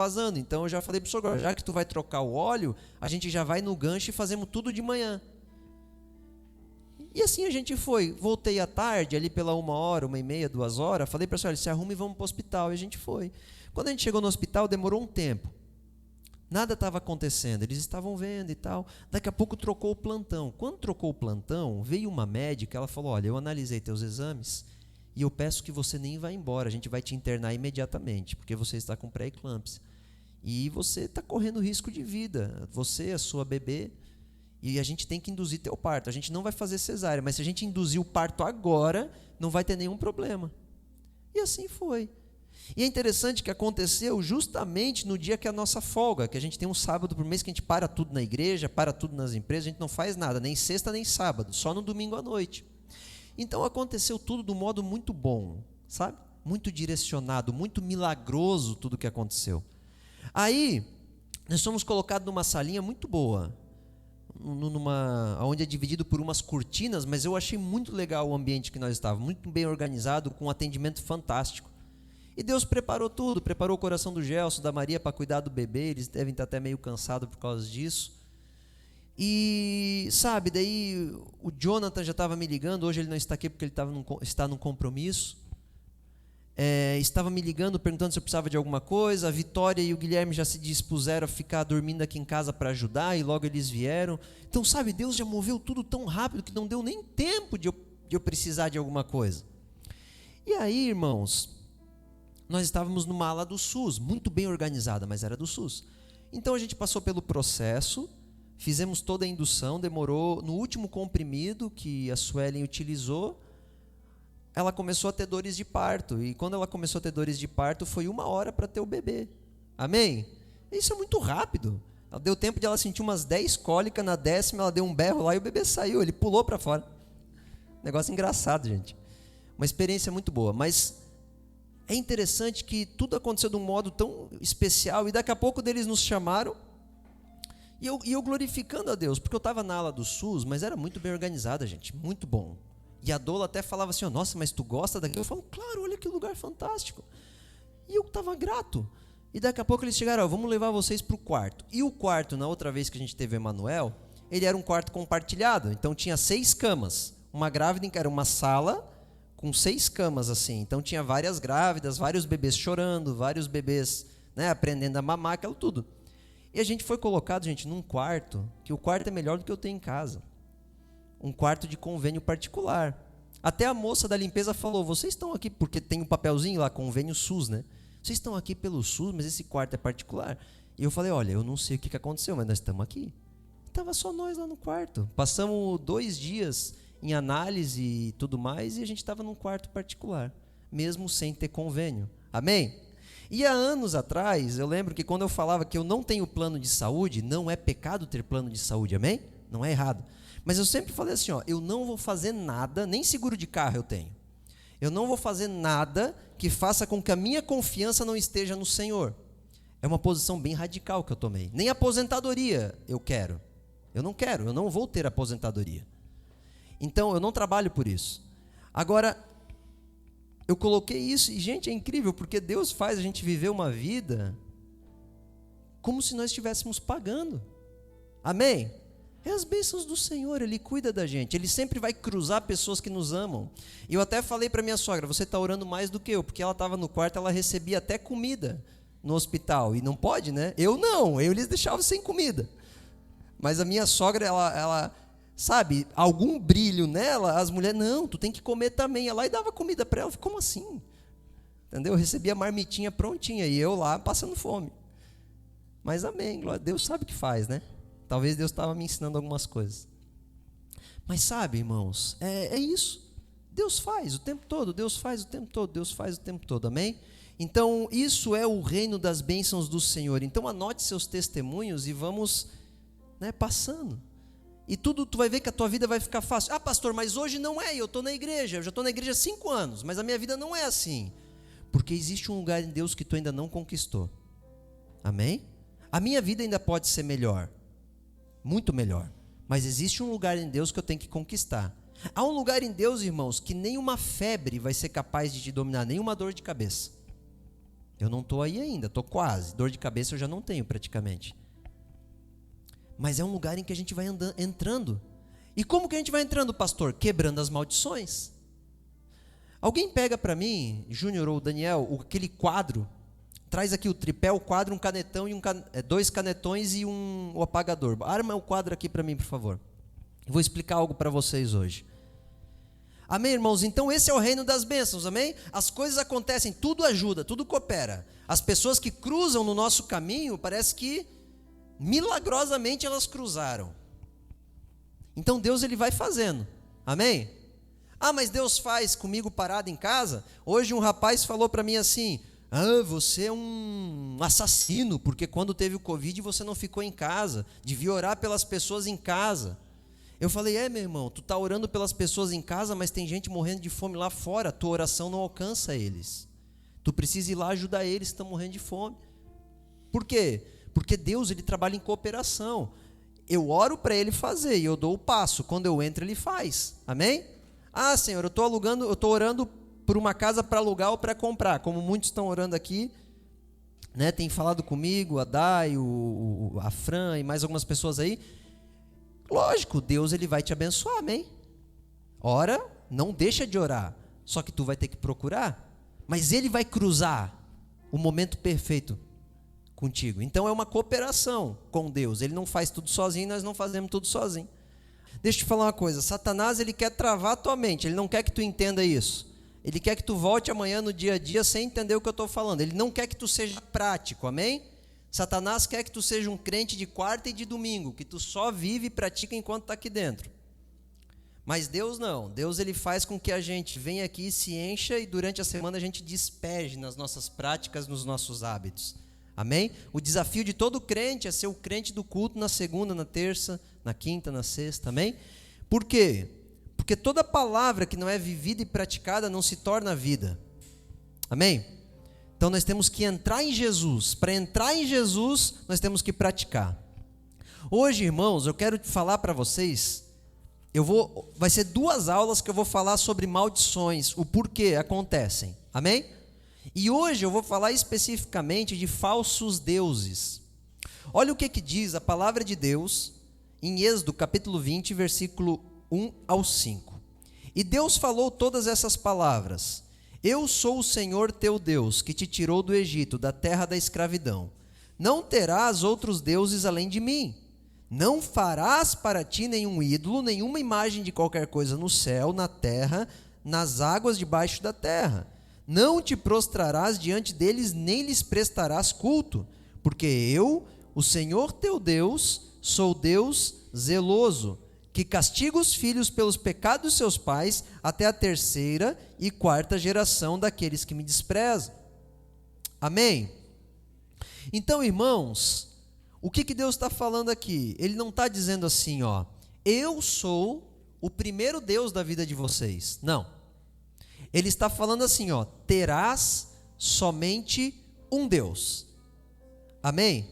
vazando. Então eu já falei para o sogro, já que tu vai trocar o óleo, a gente já vai no gancho e fazemos tudo de manhã. E assim a gente foi. Voltei à tarde, ali pela 1h, 1h30, 2h, falei para a senhora, se arruma e vamos para o hospital. E a gente foi. Quando a gente chegou no hospital, demorou um tempo. Nada estava acontecendo, eles estavam vendo e tal. Daqui a pouco trocou o plantão. Quando trocou o plantão, veio uma médica, ela falou, olha, eu analisei teus exames e eu peço que você nem vá embora, a gente vai te internar imediatamente, porque você está com pré-eclâmpsia. E você está correndo risco de vida, você, a sua bebê, e a gente tem que induzir teu parto. A gente não vai fazer cesárea, mas se a gente induzir o parto agora, não vai ter nenhum problema. E assim foi. E é interessante que aconteceu justamente no dia que é a nossa folga, que a gente tem um sábado por mês que a gente para tudo na igreja, para tudo nas empresas, a gente não faz nada, nem sexta nem sábado, só no domingo à noite. Então aconteceu tudo de um modo muito bom, sabe? Muito direcionado, muito milagroso tudo que aconteceu. Aí, nós fomos colocados numa salinha muito boa, onde é dividido por umas cortinas, mas eu achei muito legal o ambiente que nós estávamos, muito bem organizado, com um atendimento fantástico. E Deus preparou tudo, preparou o coração do Gelson, da Maria para cuidar do bebê, eles devem estar até meio cansados por causa disso. E, sabe, daí o Jonathan já estava me ligando, hoje ele não está aqui porque ele está num compromisso. Estava me ligando, perguntando se eu precisava de alguma coisa. A Vitória e o Guilherme já se dispuseram a ficar dormindo aqui em casa para ajudar, e logo eles vieram. Então, sabe, Deus já moveu tudo tão rápido que não deu nem tempo de eu precisar de alguma coisa. E aí, irmãos, nós estávamos numa ala do SUS, muito bem organizada, mas era do SUS. Então a gente passou pelo processo, fizemos toda a indução, demorou, no último comprimido que a Suelen utilizou, ela começou a ter dores de parto, e quando ela começou a ter dores de parto, foi 1h para ter o bebê. Amém? Isso é muito rápido. Deu tempo de ela sentir umas 10 cólicas, na 10ª ela deu um berro lá e o bebê saiu, ele pulou para fora. Negócio engraçado, gente. Uma experiência muito boa, mas é interessante que tudo aconteceu de um modo tão especial, e daqui a pouco eles nos chamaram, e eu glorificando a Deus, porque eu estava na ala do SUS, mas era muito bem organizada, gente, muito bom. E a Dola até falava assim, nossa, mas tu gosta daqui? Eu falo, claro, olha que lugar fantástico. E eu estava grato. E daqui a pouco eles chegaram, vamos levar vocês para o quarto. E o quarto, na outra vez que a gente teve o Emanuel, ele era um quarto compartilhado, então tinha 6 camas. Uma grávida, era uma sala com 6 camas assim, então tinha várias grávidas, vários bebês chorando, vários bebês, né, aprendendo a mamar, aquilo tudo. E a gente foi colocado, gente, num quarto, que o quarto é melhor do que eu tenho em casa. Um quarto de convênio particular. Até a moça da limpeza falou, vocês estão aqui, porque tem um papelzinho lá, convênio SUS, né? Vocês estão aqui pelo SUS, mas esse quarto é particular. E eu falei, olha, eu não sei o que aconteceu, mas nós estamos aqui. Estava só nós lá no quarto. Passamos 2 dias em análise e tudo mais, e a gente estava num quarto particular, mesmo sem ter convênio. Amém? E há anos atrás, eu lembro que quando eu falava que eu não tenho plano de saúde, não é pecado ter plano de saúde, amém? Não é errado. Mas eu sempre falei assim, eu não vou fazer nada, nem seguro de carro eu tenho. Eu não vou fazer nada que faça com que a minha confiança não esteja no Senhor. É uma posição bem radical que eu tomei. Nem aposentadoria eu quero. Eu não quero, eu não vou ter aposentadoria. Então, eu não trabalho por isso. Agora, eu coloquei isso, e gente, é incrível, porque Deus faz a gente viver uma vida como se nós estivéssemos pagando. Amém? É as bênçãos do Senhor, Ele cuida da gente, Ele sempre vai cruzar pessoas que nos amam. E eu até falei para minha sogra, você está orando mais do que eu, porque ela estava no quarto, ela recebia até comida no hospital, e não pode, né? Eu não, eu lhes deixava sem comida. Mas a minha sogra, ela sabe, algum brilho nela, as mulheres, não, tu tem que comer também. Ela e dava comida para ela, como assim? Entendeu? Eu recebia a marmitinha prontinha, e eu lá passando fome. Mas amém, Deus sabe o que faz, né? Talvez Deus estava me ensinando algumas coisas. Mas sabe, irmãos, é isso. Deus faz o tempo todo, Deus faz o tempo todo, Deus faz o tempo todo, amém? Então, isso é o reino das bênçãos do Senhor. Então, anote seus testemunhos e vamos, né, passando. E tudo, tu vai ver que a tua vida vai ficar fácil. Ah, pastor, mas hoje não é, eu estou na igreja, eu já estou na igreja há 5 anos, mas a minha vida não é assim. Porque existe um lugar em Deus que tu ainda não conquistou. Amém? A minha vida ainda pode ser melhor, muito melhor, mas existe um lugar em Deus que eu tenho que conquistar. Há um lugar em Deus, irmãos, que nenhuma febre vai ser capaz de te dominar, nenhuma dor de cabeça. Eu não estou aí ainda, estou quase. Dor de cabeça eu já não tenho praticamente. Mas é um lugar em que a gente vai entrando. E como que a gente vai entrando, pastor? Quebrando as maldições. Alguém pega para mim, Júnior ou Daniel, aquele quadro, traz aqui o tripé, o quadro, um canetão e dois canetões e o apagador. Arma o quadro aqui para mim, por favor. Eu vou explicar algo para vocês hoje. Amém, irmãos? Então esse é o reino das bênçãos, amém? As coisas acontecem, tudo ajuda, tudo coopera. As pessoas que cruzam no nosso caminho, parece que milagrosamente elas cruzaram. Então Deus ele vai fazendo, amém? Ah, mas Deus faz comigo parado em casa? Hoje um rapaz falou para mim assim: você é um assassino, porque quando teve o Covid você não ficou em casa, devia orar pelas pessoas em casa. Eu falei: meu irmão, tu está orando pelas pessoas em casa, mas tem gente morrendo de fome lá fora, tua oração não alcança eles. Tu precisa ir lá ajudar eles que estão morrendo de fome. Por quê? Porque Deus ele trabalha em cooperação. Eu oro para ele fazer e eu dou o passo, quando eu entro ele faz, amém? Ah, Senhor, eu estou orando por uma casa para alugar ou para comprar, como muitos estão orando aqui, né? Tem falado comigo, a Dai, a Fran e mais algumas pessoas aí. Lógico, Deus ele vai te abençoar, amém? Ora, não deixa de orar, só que tu vai ter que procurar, mas ele vai cruzar o momento perfeito contigo. Então é uma cooperação com Deus, ele não faz tudo sozinho, nós não fazemos tudo sozinho. Deixa eu te falar uma coisa, Satanás ele quer travar a tua mente, ele não quer que tu entenda isso, ele quer que tu volte amanhã no dia a dia sem entender o que eu estou falando, ele não quer que tu seja prático, amém? Satanás quer que tu seja um crente de quarta e de domingo, que tu só vive e pratica enquanto está aqui dentro. Mas Deus não, Deus ele faz com que a gente venha aqui, se encha e durante a semana a gente despeje nas nossas práticas, nos nossos hábitos. Amém? O desafio de todo crente é ser o crente do culto na segunda, na terça, na quinta, na sexta, amém? Por quê? Porque toda palavra que não é vivida e praticada não se torna vida, amém? Então nós temos que entrar em Jesus, para entrar em Jesus nós temos que praticar. Hoje, irmãos, eu quero falar para vocês, vai ser 2 aulas que eu vou falar sobre maldições, o porquê acontecem, amém? E hoje eu vou falar especificamente de falsos deuses. Olha o que diz a palavra de Deus em Êxodo capítulo 20, versículo 1 ao 5. E Deus falou todas essas palavras: Eu sou o Senhor teu Deus, que te tirou do Egito, da terra da escravidão. Não terás outros deuses além de mim. Não farás para ti nenhum ídolo, nenhuma imagem de qualquer coisa no céu, na terra, nas águas debaixo da terra. Não te prostrarás diante deles, nem lhes prestarás culto, porque eu, o Senhor teu Deus, sou Deus zeloso, que castiga os filhos pelos pecados dos seus pais, até a 3ª e 4ª geração daqueles que me desprezam. Amém? Então, irmãos, o que Deus está falando aqui? Ele não está dizendo assim, eu sou o primeiro Deus da vida de vocês. Não. Ele está falando assim, terás somente um Deus. Amém?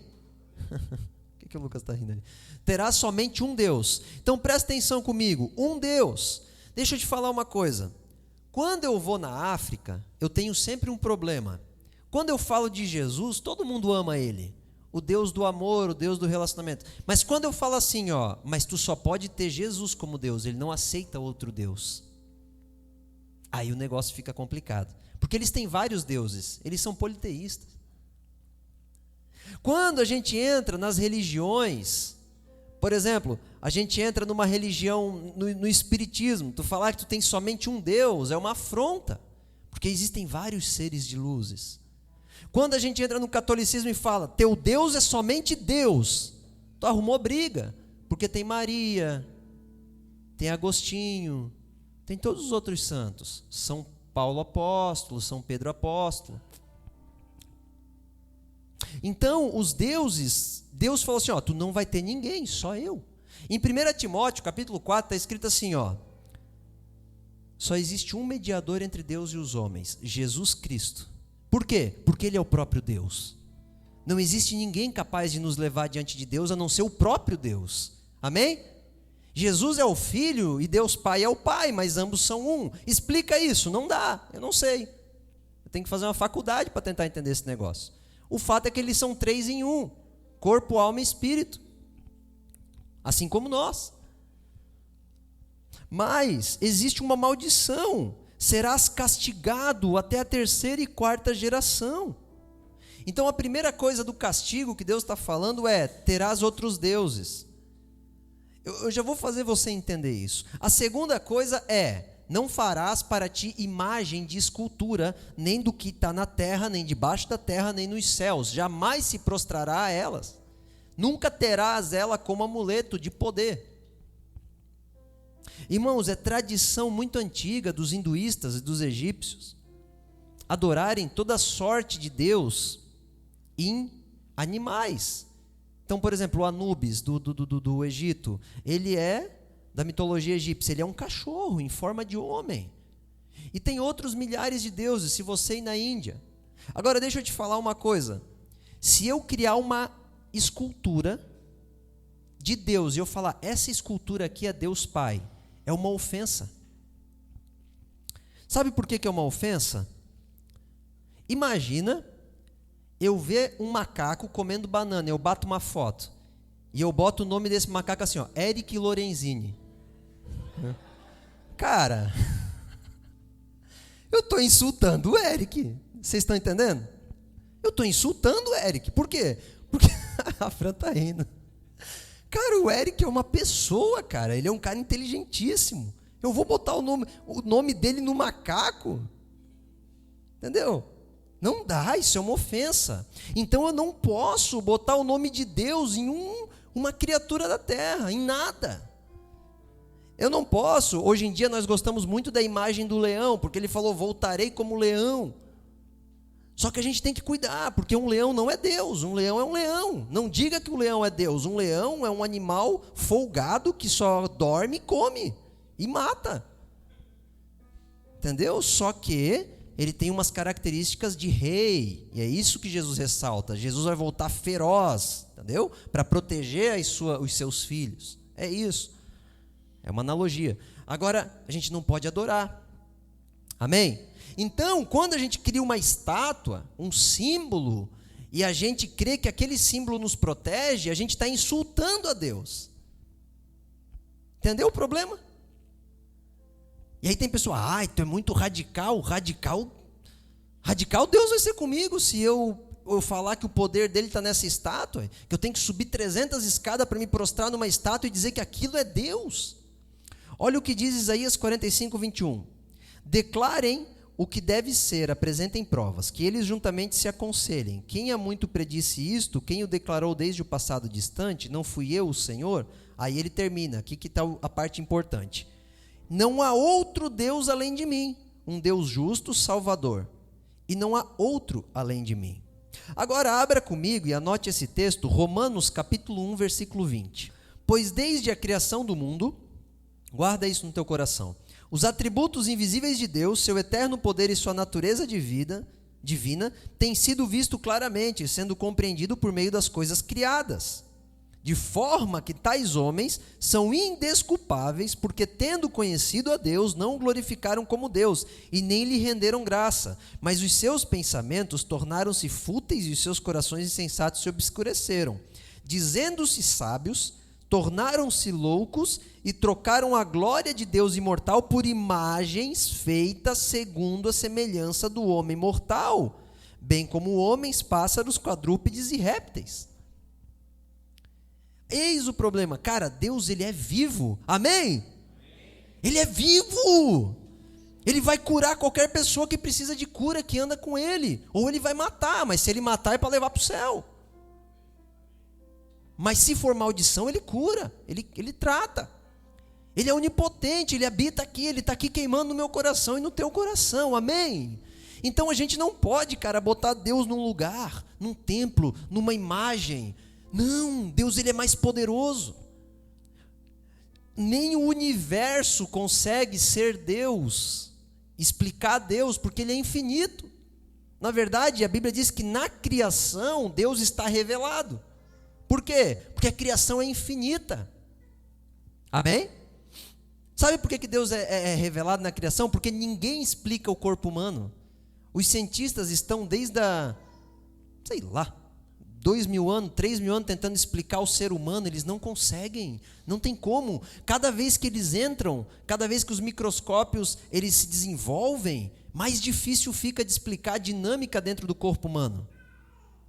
O que o Lucas está rindo ali? Terás somente um Deus. Então presta atenção comigo, um Deus. Deixa eu te falar uma coisa. Quando eu vou na África, eu tenho sempre um problema. Quando eu falo de Jesus, todo mundo ama Ele. O Deus do amor, o Deus do relacionamento. Mas quando eu falo assim, mas tu só pode ter Jesus como Deus, Ele não aceita outro Deus. Aí o negócio fica complicado, porque eles têm vários deuses, eles são politeístas. Quando a gente entra nas religiões, por exemplo, a gente entra numa religião, no espiritismo, tu falar que tu tem somente um Deus, é uma afronta, porque existem vários seres de luzes. Quando a gente entra no catolicismo e fala, teu Deus é somente Deus, tu arrumou briga, porque tem Maria, tem Agostinho, tem todos os outros santos, São Paulo apóstolo, São Pedro apóstolo. Então, os deuses, Deus falou assim, tu não vai ter ninguém, só eu. Em 1 Timóteo, capítulo 4, está escrito assim, só existe um mediador entre Deus e os homens, Jesus Cristo. Por quê? Porque Ele é o próprio Deus. Não existe ninguém capaz de nos levar diante de Deus, a não ser o próprio Deus. Amém? Jesus é o Filho e Deus Pai é o Pai, mas ambos são um. Explica isso, não dá, eu não sei. Eu tenho que fazer uma faculdade para tentar entender esse negócio. O fato é que eles são 3 em 1. Corpo, alma e espírito. Assim como nós. Mas existe uma maldição. Serás castigado até a 3ª e 4ª geração. Então a primeira coisa do castigo que Deus está falando é: terás outros deuses. Eu já vou fazer você entender isso. A segunda coisa é: não farás para ti imagem de escultura, nem do que está na terra, nem debaixo da terra, nem nos céus. Jamais se prostrará a elas. Nunca terás ela como amuleto de poder. Irmãos, é tradição muito antiga dos hinduístas e dos egípcios adorarem toda sorte de Deus em animais. Então, por exemplo, o Anubis do Egito, ele é da mitologia egípcia, ele é um cachorro em forma de homem. E tem outros milhares de deuses, se você ir na Índia. Agora, deixa eu te falar uma coisa. Se eu criar uma escultura de Deus e eu falar, essa escultura aqui é Deus Pai, é uma ofensa. Sabe por que é uma ofensa? Imagina eu ver um macaco comendo banana, eu bato uma foto e eu boto o nome desse macaco assim, ó, Eric Lorenzini. Cara, eu estou insultando o Eric. Vocês estão entendendo? Eu estou insultando o Eric. Por quê? Porque a Fran está rindo. Cara, o Eric é uma pessoa, cara. Ele é um cara inteligentíssimo. Eu vou botar o nome dele no macaco? Entendeu? Não dá, isso é uma ofensa. Então eu não posso botar o nome de Deus em uma criatura da terra, em nada. Eu não posso. Hoje em dia nós gostamos muito da imagem do leão, porque ele falou, voltarei como leão. Só que a gente tem que cuidar, porque um leão não é Deus, um leão é um leão. Não diga que o leão é Deus, um leão é um animal folgado que só dorme, come e mata. Entendeu? Só que ele tem umas características de rei, e é isso que Jesus ressalta. Jesus vai voltar feroz, entendeu? Para proteger os seus filhos. É isso. É uma analogia. Agora, a gente não pode adorar. Amém? Então, quando a gente cria uma estátua, um símbolo, e a gente crê que aquele símbolo nos protege, a gente está insultando a Deus. Entendeu o problema? E aí tem pessoa, tu é muito radical. Radical Deus vai ser comigo se eu falar que o poder dele está nessa estátua, que eu tenho que subir 300 escadas para me prostrar numa estátua e dizer que aquilo é Deus. Olha o que diz Isaías 45, 21. Declarem o que deve ser, apresentem provas, que eles juntamente se aconselhem. Quem há muito predisse isto, quem o declarou desde o passado distante, não fui eu, o Senhor? Aí ele termina, aqui que está a parte importante. Não há outro Deus além de mim, um Deus justo, salvador, e não há outro além de mim. Agora abra comigo e anote esse texto, Romanos capítulo 1, versículo 20. Pois desde a criação do mundo, guarda isso no teu coração, os atributos invisíveis de Deus, seu eterno poder e sua natureza divina, têm sido visto claramente, sendo compreendido por meio das coisas criadas, de forma que tais homens são indesculpáveis, porque tendo conhecido a Deus, não o glorificaram como Deus, e nem lhe renderam graça, mas os seus pensamentos tornaram-se fúteis e os seus corações insensatos se obscureceram. Dizendo-se sábios, tornaram-se loucos e trocaram a glória de Deus imortal por imagens feitas segundo a semelhança do homem mortal, bem como homens, pássaros, quadrúpedes e répteis. Eis o problema, cara, Deus ele é vivo, amém? Ele é vivo, ele vai curar qualquer pessoa que precisa de cura, que anda com ele, ou ele vai matar, mas se ele matar é para levar para o céu. Mas se for maldição, ele cura, ele trata. Ele é onipotente, ele habita aqui, ele está aqui queimando no meu coração e no teu coração, amém? Então a gente não pode, cara, botar Deus num lugar, num templo, numa imagem. Não, Deus ele é mais poderoso. Nem o universo consegue ser Deus, explicar Deus, porque ele é infinito. Na verdade, a Bíblia diz que na criação Deus está revelado. Por quê? Porque a criação é infinita. Amém? Sabe por que Deus é revelado na criação? Porque ninguém explica o corpo humano. Os cientistas estão desde 2.000 anos, 3.000 anos tentando explicar o ser humano, eles não conseguem, não tem como. Cada vez que eles entram, cada vez que os microscópios eles se desenvolvem, mais difícil fica de explicar a dinâmica dentro do corpo humano.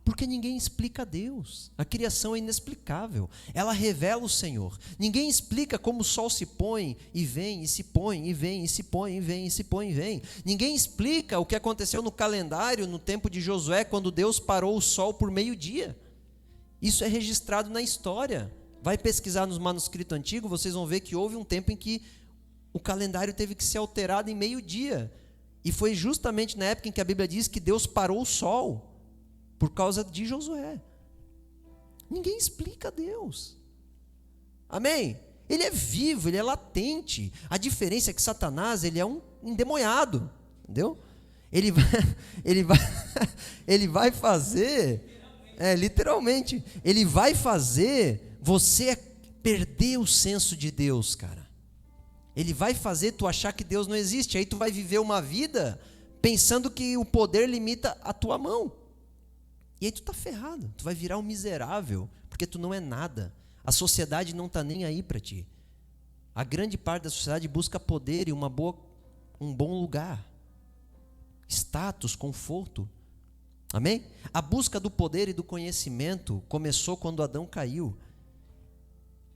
Porque ninguém explica Deus. A criação é inexplicável. Ela revela o Senhor. Ninguém explica como o sol se põe e vem, e se põe, e vem, e se põe, e vem, e se põe, e vem. Ninguém explica o que aconteceu no calendário, no tempo de Josué, quando Deus parou o sol por meio-dia. Isso é registrado na história. Vai pesquisar nos manuscritos antigos, vocês vão ver que houve um tempo em que o calendário teve que ser alterado em meio-dia. E foi justamente na época em que a Bíblia diz que Deus parou o sol, por causa de Josué. Ninguém explica Deus. Amém? Ele é vivo, ele é latente. A diferença é que Satanás, ele é um endemoniado. Entendeu? Ele vai fazer, literalmente, ele vai fazer você perder o senso de Deus, cara. Ele vai fazer tu achar que Deus não existe. Aí tu vai viver uma vida pensando que o poder limita a tua mão. E aí tu tá ferrado, tu vai virar um miserável, porque tu não é nada. A sociedade não está nem aí para ti. A grande parte da sociedade busca poder e um bom lugar, status, conforto. Amém? A busca do poder e do conhecimento começou quando Adão caiu.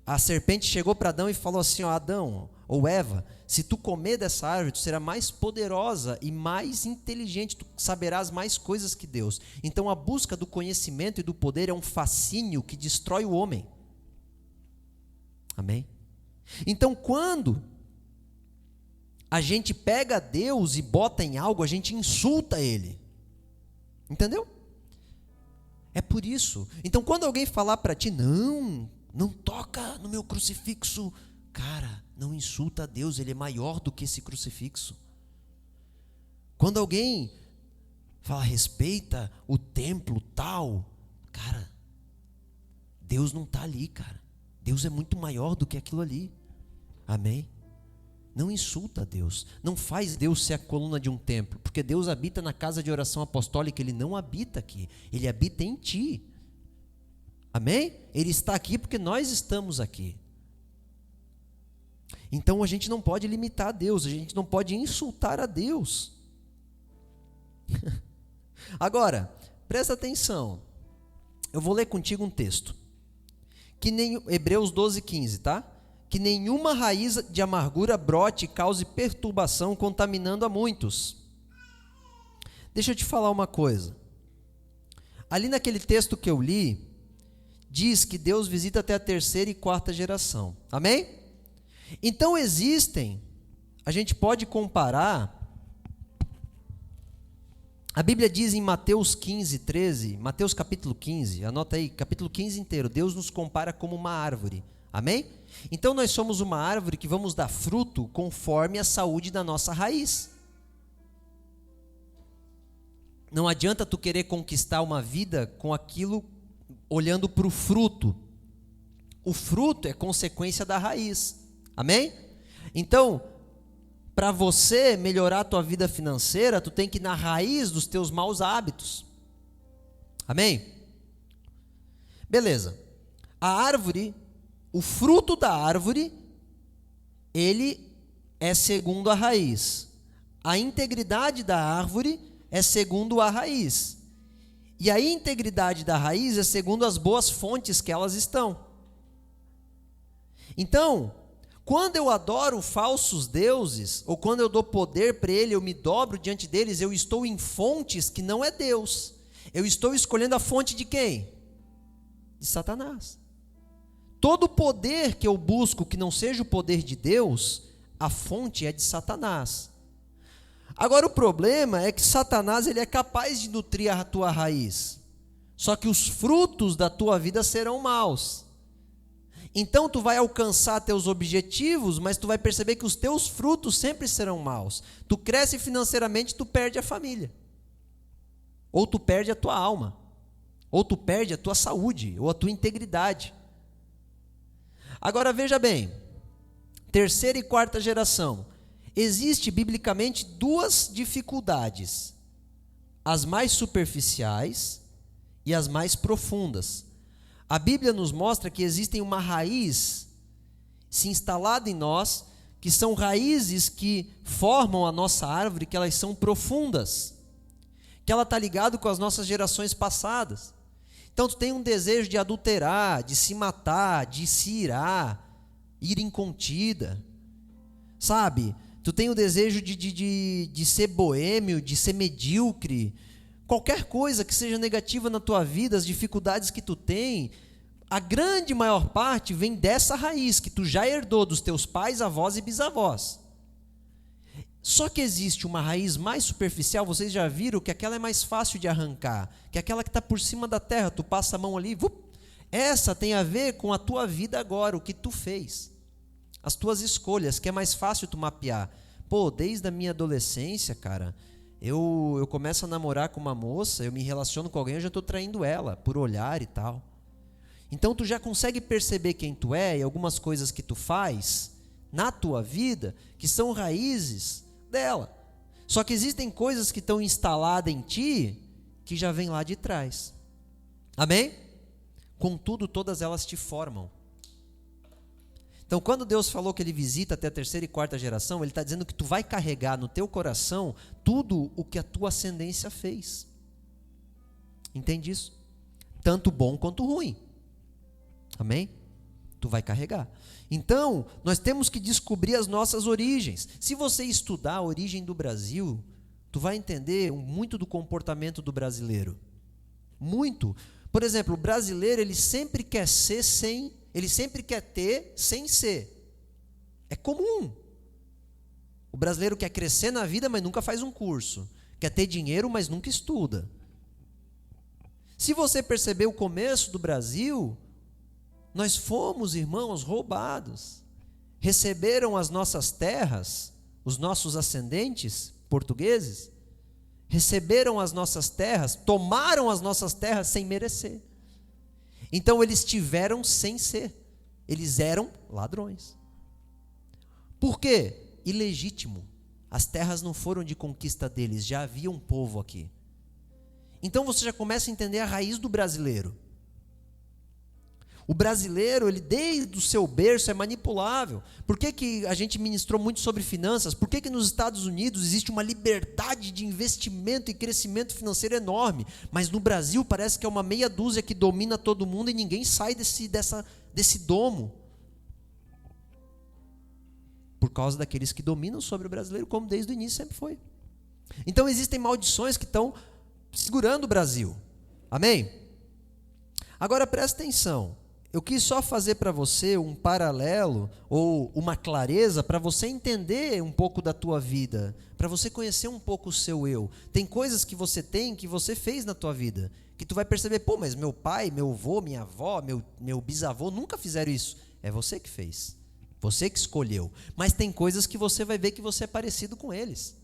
A serpente chegou para Adão e falou assim, Adão ou Eva, se tu comer dessa árvore, tu serás mais poderosa e mais inteligente, tu saberás mais coisas que Deus. Então a busca do conhecimento e do poder é um fascínio que destrói o homem. Amém? Então quando a gente pega Deus e bota em algo, a gente insulta Ele. Entendeu? É por isso. Então quando alguém falar para ti, não toca no meu crucifixo, cara, não insulta a Deus, Ele é maior do que esse crucifixo. Quando alguém fala, respeita o templo tal, cara, Deus não está ali, cara. Deus é muito maior do que aquilo ali. Amém? Não insulta a Deus. Não faz Deus ser a coluna de um templo, porque Deus habita na casa de oração apostólica, Ele não habita aqui, Ele habita em ti. Amém? Ele está aqui porque nós estamos aqui. Então a gente não pode limitar a Deus, a gente não pode insultar a Deus. Agora, presta atenção. Eu vou ler contigo um texto. Hebreus 12:15, tá? Que nenhuma raiz de amargura brote e cause perturbação, contaminando a muitos. Deixa eu te falar uma coisa. Ali naquele texto que eu li, diz que Deus visita até a 3ª e 4ª geração. Amém? Então a gente pode comparar, a Bíblia diz em Mateus 15:13, Mateus capítulo 15, anota aí, capítulo 15 inteiro, Deus nos compara como uma árvore. Amém? Então nós somos uma árvore que vamos dar fruto conforme a saúde da nossa raiz. Não adianta tu querer conquistar uma vida com aquilo olhando para o fruto. O fruto é consequência da raiz. Amém? Então, para você melhorar a tua vida financeira, tu tem que ir na raiz dos teus maus hábitos. Amém? Beleza. A árvore, o fruto da árvore, ele é segundo a raiz. A integridade da árvore é segundo a raiz. E a integridade da raiz é segundo as boas fontes que elas estão. Então, quando eu adoro falsos deuses, ou quando eu dou poder para ele, eu me dobro diante deles, eu estou em fontes que não é Deus. Eu estou escolhendo a fonte de quem? De Satanás. Todo poder que eu busco que não seja o poder de Deus, a fonte é de Satanás. Agora o problema é que Satanás ele é capaz de nutrir a tua raiz. Só que os frutos da tua vida serão maus. Então tu vai alcançar teus objetivos, mas tu vai perceber que os teus frutos sempre serão maus. Tu cresce financeiramente, tu perde a família. Ou tu perde a tua alma. Ou tu perde a tua saúde, ou a tua integridade. Agora veja bem, 3ª e 4ª geração. Existe biblicamente duas dificuldades. as mais superficiais e as mais profundas. A Bíblia nos mostra que existem uma raiz se instalada em nós, que são raízes que formam a nossa árvore, que elas são profundas, que ela está ligada com as nossas gerações passadas. Então tu tem um desejo de adulterar, de se matar, de se irar, ira incontida, sabe? Tu tem o desejo de ser boêmio, de ser medíocre, qualquer coisa que seja negativa na tua vida, as dificuldades que tu tem, a grande maior parte vem dessa raiz que tu já herdou dos teus pais, avós e bisavós. Só que existe uma raiz mais superficial, vocês já viram que aquela é mais fácil de arrancar, que aquela que está por cima da terra, tu passa a mão ali, essa tem a ver com a tua vida agora, o que tu fez, as tuas escolhas, que é mais fácil tu mapear. Pô, desde a minha adolescência, cara, eu começo a namorar com uma moça, eu me relaciono com alguém, eu já estou traindo ela, por olhar e tal. Então tu já consegue perceber quem tu é e algumas coisas que tu faz na tua vida, que são raízes dela. Só que existem coisas que estão instaladas em ti, que já vêm lá de trás. Amém? Contudo, todas elas te formam. Então, quando Deus falou que Ele visita até a terceira e quarta geração, Ele está dizendo que tu vai carregar no teu coração tudo o que a tua ascendência fez. Entende isso? Tanto bom quanto ruim. Amém? Tu vai carregar. Então, nós temos que descobrir as nossas origens. Se você estudar a origem do Brasil, tu vai entender muito do comportamento do brasileiro. Muito. Por exemplo, o brasileiro, ele sempre quer ser sem, ele sempre quer ter sem ser. É comum. O brasileiro quer crescer na vida, mas nunca faz um curso. Quer ter dinheiro, mas nunca estuda. Se você perceber o começo do Brasil, nós fomos, irmãos, roubados. Receberam as nossas terras, os nossos ascendentes portugueses, receberam as nossas terras, tomaram as nossas terras sem merecer. Então eles tiveram sem ser. Eles eram ladrões. Por quê? Ilegítimo. As terras não foram de conquista deles, já havia um povo aqui. Então você já começa a entender a raiz do brasileiro. O brasileiro, ele desde o seu berço é manipulável. Por que a gente ministrou muito sobre finanças? Por que nos Estados Unidos existe uma liberdade de investimento e crescimento financeiro enorme, mas no Brasil parece que é uma meia dúzia que domina todo mundo e ninguém sai desse domo? Por causa daqueles que dominam sobre o brasileiro, como desde o início sempre foi. Então existem maldições que estão segurando o Brasil. Amém? Agora presta atenção. Eu quis só fazer para você um paralelo ou uma clareza para você entender um pouco da tua vida, para você conhecer um pouco o seu eu. Tem coisas que você tem, que você fez na tua vida, que tu vai perceber, pô, mas meu pai, meu avô, minha avó, meu bisavô nunca fizeram isso. É você que fez, você que escolheu. Mas tem coisas que você vai ver que você é parecido com eles.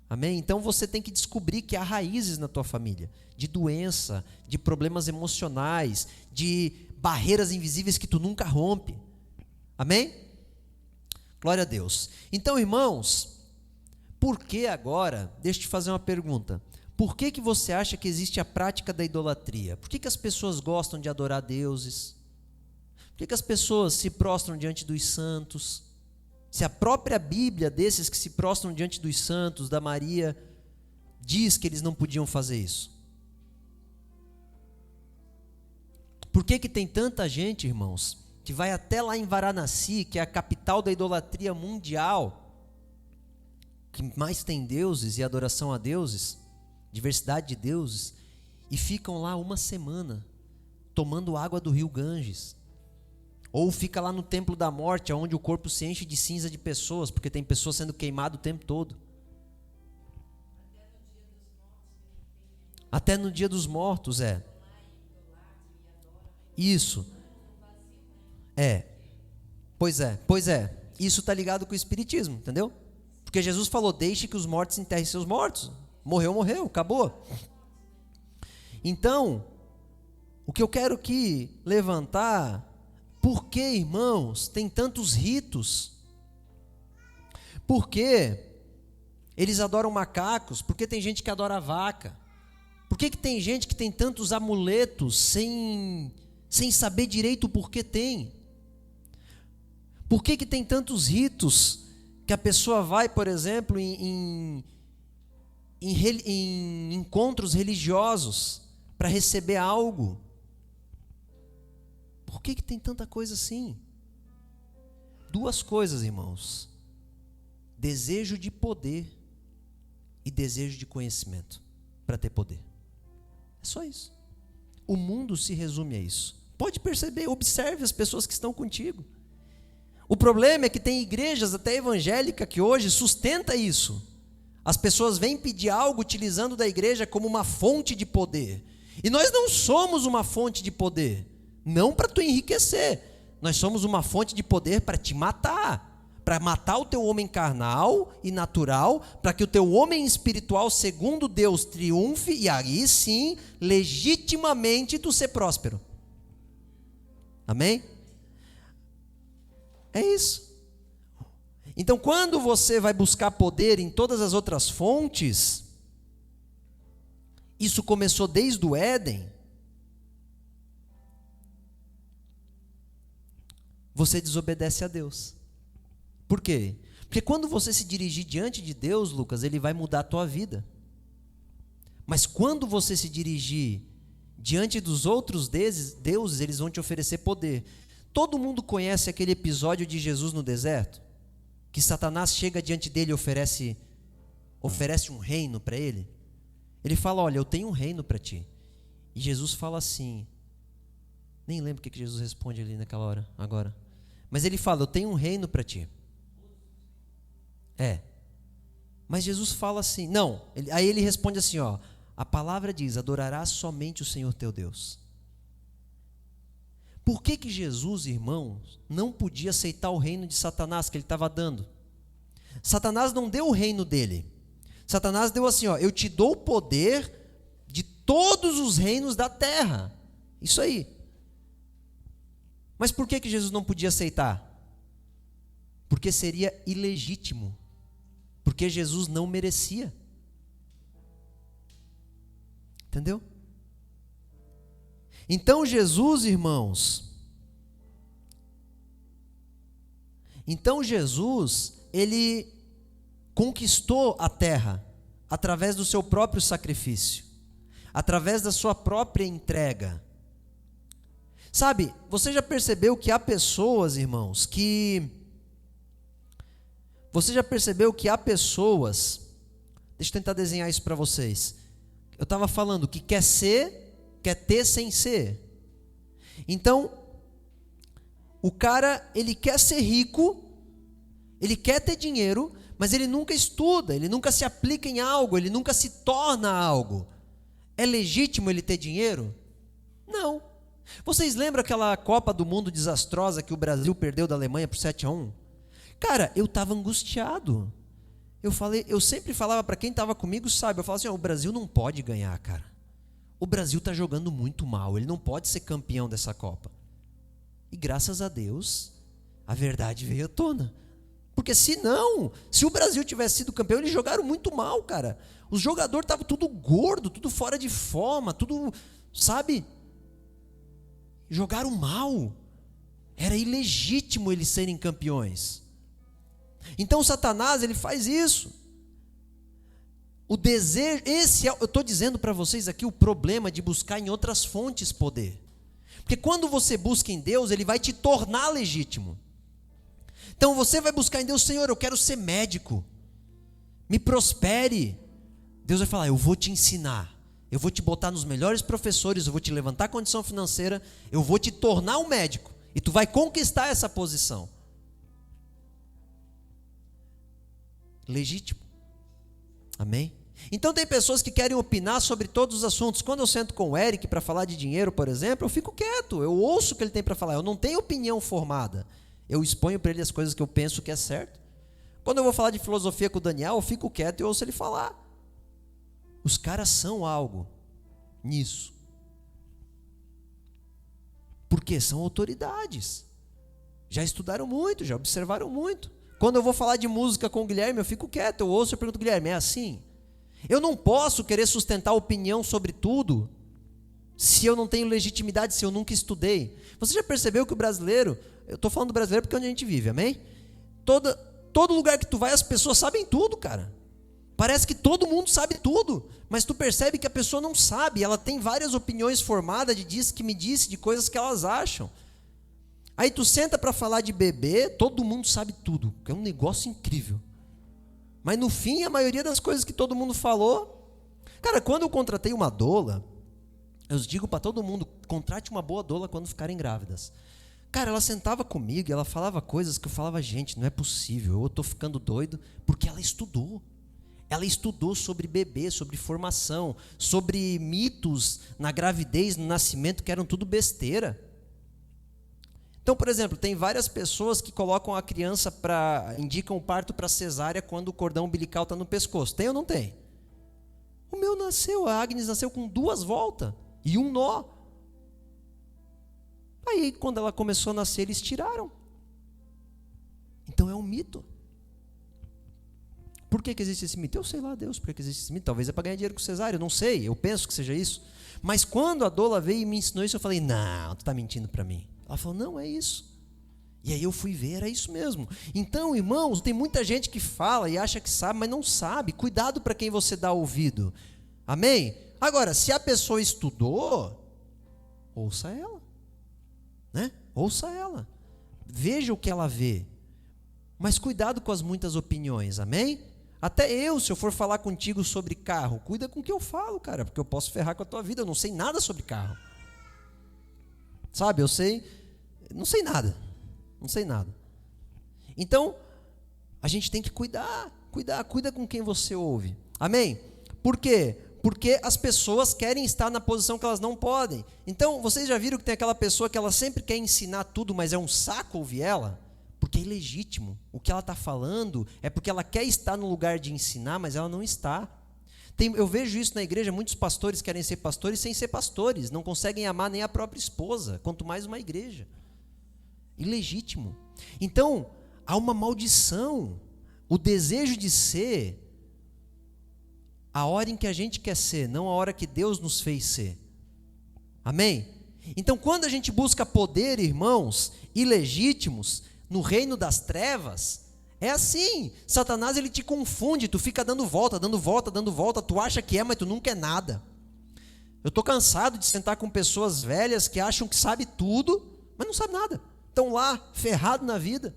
Amém? Então você tem que descobrir que há raízes na tua família, de doença, de problemas emocionais, de barreiras invisíveis que tu nunca rompe. Amém? Glória a Deus. Então, irmãos, por que agora, deixa eu te fazer uma pergunta, por que você acha que existe a prática da idolatria? Por que as pessoas gostam de adorar deuses? Por que as pessoas se prostram diante dos santos? Se a própria Bíblia desses que se prostram diante dos santos, da Maria, diz que eles não podiam fazer isso. Por que tem tanta gente, irmãos, que vai até lá em Varanasi, que é a capital da idolatria mundial, que mais tem deuses e adoração a deuses, diversidade de deuses, e ficam lá uma semana, tomando água do rio Ganges? Ou fica lá no templo da morte, onde o corpo se enche de cinza de pessoas, porque tem pessoas sendo queimadas o tempo todo. Até no dia dos mortos, é. Isso. É. Pois é. Isso está ligado com o espiritismo, entendeu? Porque Jesus falou, deixe que os mortos enterrem seus mortos. Morreu, acabou. Então, o que eu quero aqui levantar... Por que, irmãos, tem tantos ritos? Porque Eles adoram macacos, por que tem gente que adora vaca? Por que tem gente que tem tantos amuletos sem saber direito o porquê tem? Por que tem tantos ritos que a pessoa vai, por exemplo, em encontros religiosos para receber algo? Por que tem tanta coisa assim? Duas coisas, irmãos: desejo de poder e desejo de conhecimento para ter poder. É só isso. O mundo se resume a isso. Pode perceber, observe as pessoas que estão contigo. O problema é que tem igrejas até evangélica que hoje sustenta isso. As pessoas vêm pedir algo utilizando da igreja como uma fonte de poder. E nós não somos uma fonte de poder, não para tu enriquecer. Nós somos uma fonte de poder para te matar, para matar o teu homem carnal e natural, para que o teu homem espiritual, segundo Deus, triunfe e aí sim, legitimamente, tu ser próspero. Amém? É isso. Então, quando você vai buscar poder em todas as outras fontes, isso começou desde o Éden, você desobedece a Deus. Por quê? Porque quando você se dirigir diante de Deus, Lucas, Ele vai mudar a tua vida. Mas quando você se dirigir diante dos outros deuses, eles vão te oferecer poder. Todo mundo conhece aquele episódio de Jesus no deserto? Que Satanás chega diante dele e oferece um reino para ele? Ele fala: olha, eu tenho um reino para ti. E Jesus fala assim, nem lembro o que Jesus responde ali naquela hora, agora. Mas ele fala: eu tenho um reino para ti. Mas Jesus fala assim, não, aí ele responde assim, ó: a palavra diz, adorarás somente o Senhor teu Deus. Por que Jesus, irmãos, não podia aceitar o reino de Satanás que ele estava dando? Satanás não deu o reino dele. Satanás deu assim, ó: eu te dou o poder de todos os reinos da terra. Isso aí. Mas por que Jesus não podia aceitar? Porque seria ilegítimo. Porque Jesus não merecia. Entendeu? Então Jesus, irmãos, ele conquistou a terra através do seu próprio sacrifício, através da sua própria entrega. Sabe, você já percebeu que há pessoas, irmãos, deixa eu tentar desenhar isso para vocês. Eu estava falando que quer ter sem ser. Então, o cara, ele quer ser rico, ele quer ter dinheiro, mas ele nunca estuda, ele nunca se aplica em algo, ele nunca se torna algo. É legítimo ele ter dinheiro? Não. Vocês lembram aquela Copa do Mundo desastrosa que o Brasil perdeu da Alemanha por 7-1? Cara, eu estava angustiado. Eu sempre falava para quem estava comigo, sabe, eu falava assim: o Brasil não pode ganhar, cara. O Brasil está jogando muito mal, ele não pode ser campeão dessa Copa. E graças a Deus, a verdade veio à tona. Porque se o Brasil tivesse sido campeão, eles jogaram muito mal, cara. Os jogadores estavam tudo gordo, tudo fora de forma, tudo, sabe? Jogaram mal. Era ilegítimo eles serem campeões. Então Satanás, ele faz isso. O desejo, eu estou dizendo para vocês aqui o problema de buscar em outras fontes poder. Porque quando você busca em Deus, Ele vai te tornar legítimo. Então você vai buscar em Deus: Senhor, eu quero ser médico, me prospere. Deus vai falar: eu vou te ensinar, eu vou te botar nos melhores professores, eu vou te levantar a condição financeira, eu vou te tornar um médico, e tu vai conquistar essa posição. Legítimo. Amém? Então tem pessoas que querem opinar sobre todos os assuntos. Quando eu sento com o Eric para falar de dinheiro, por exemplo, eu fico quieto, eu ouço o que ele tem para falar, eu não tenho opinião formada, eu exponho para ele as coisas que eu penso que é certo. Quando eu vou falar de filosofia com o Daniel, eu fico quieto e ouço ele falar. Os caras são algo nisso. Porque são autoridades, já estudaram muito, já observaram muito, Quando eu vou falar de música com o Guilherme, eu fico quieto, eu ouço e pergunto, Guilherme, é assim? Eu não posso querer sustentar opinião sobre tudo se eu não tenho legitimidade, se eu nunca estudei. Você já percebeu que o brasileiro, eu estou falando do brasileiro porque é onde a gente vive, amém? Todo lugar que tu vai, as pessoas sabem tudo, cara. Parece que todo mundo sabe tudo, mas tu percebe que a pessoa não sabe, ela tem várias opiniões formadas de disse que me disse, de coisas que elas acham. Aí tu senta para falar de bebê, todo mundo sabe tudo, que é um negócio incrível. Mas no fim, a maioria das coisas que todo mundo falou... Cara, quando eu contratei uma doula, eu digo para todo mundo, contrate uma boa doula quando ficarem grávidas. Cara, ela sentava comigo e ela falava coisas que eu falava, gente, não é possível, eu estou ficando doido, porque ela estudou. Ela estudou sobre bebê, sobre formação, sobre mitos na gravidez, no nascimento, que eram tudo besteira. Então, por exemplo, tem várias pessoas que colocam a criança indicam o parto para cesárea quando o cordão umbilical está no pescoço. Tem ou não tem? O meu nasceu, a Agnes nasceu com 2 voltas e um nó. Aí, quando ela começou a nascer, eles tiraram. Então é um mito. Por que existe esse mito? Eu sei lá, Deus, por que existe esse mito? Talvez é para ganhar dinheiro com cesárea, eu não sei, eu penso que seja isso. Mas quando a doula veio e me ensinou isso, eu falei, não, tu está mentindo para mim. Ela falou, não, é isso. E aí eu fui ver, era isso mesmo. Então, irmãos, tem muita gente que fala e acha que sabe, mas não sabe. Cuidado para quem você dá ouvido. Amém? Agora, se a pessoa estudou, ouça ela. Né? Ouça ela. Veja o que ela vê. Mas cuidado com as muitas opiniões, amém? Até eu, se eu for falar contigo sobre carro, cuida com o que eu falo, cara, porque eu posso ferrar com a tua vida, eu não sei nada sobre carro. Sabe, eu sei, não sei nada. Não sei nada. Então, a gente tem que cuida com quem você ouve. Amém? Por quê? Porque as pessoas querem estar na posição que elas não podem. Então, vocês já viram que tem aquela pessoa que ela sempre quer ensinar tudo, mas é um saco ouvir ela? Porque é ilegítimo. O que ela está falando é porque ela quer estar no lugar de ensinar, mas ela não está. Eu vejo isso na igreja, muitos pastores querem ser pastores sem ser pastores, não conseguem amar nem a própria esposa, quanto mais uma igreja. Ilegítimo. Então, há uma maldição. O desejo de ser a hora em que a gente quer ser, não a hora que Deus nos fez ser. Amém? Então, quando a gente busca poder, irmãos, ilegítimos, no reino das trevas, é assim. Satanás, ele te confunde, tu fica dando volta, tu acha que é, mas tu nunca é nada. Eu estou cansado de sentar com pessoas velhas que acham que sabe tudo, mas não sabe nada. Estão lá, ferrados na vida.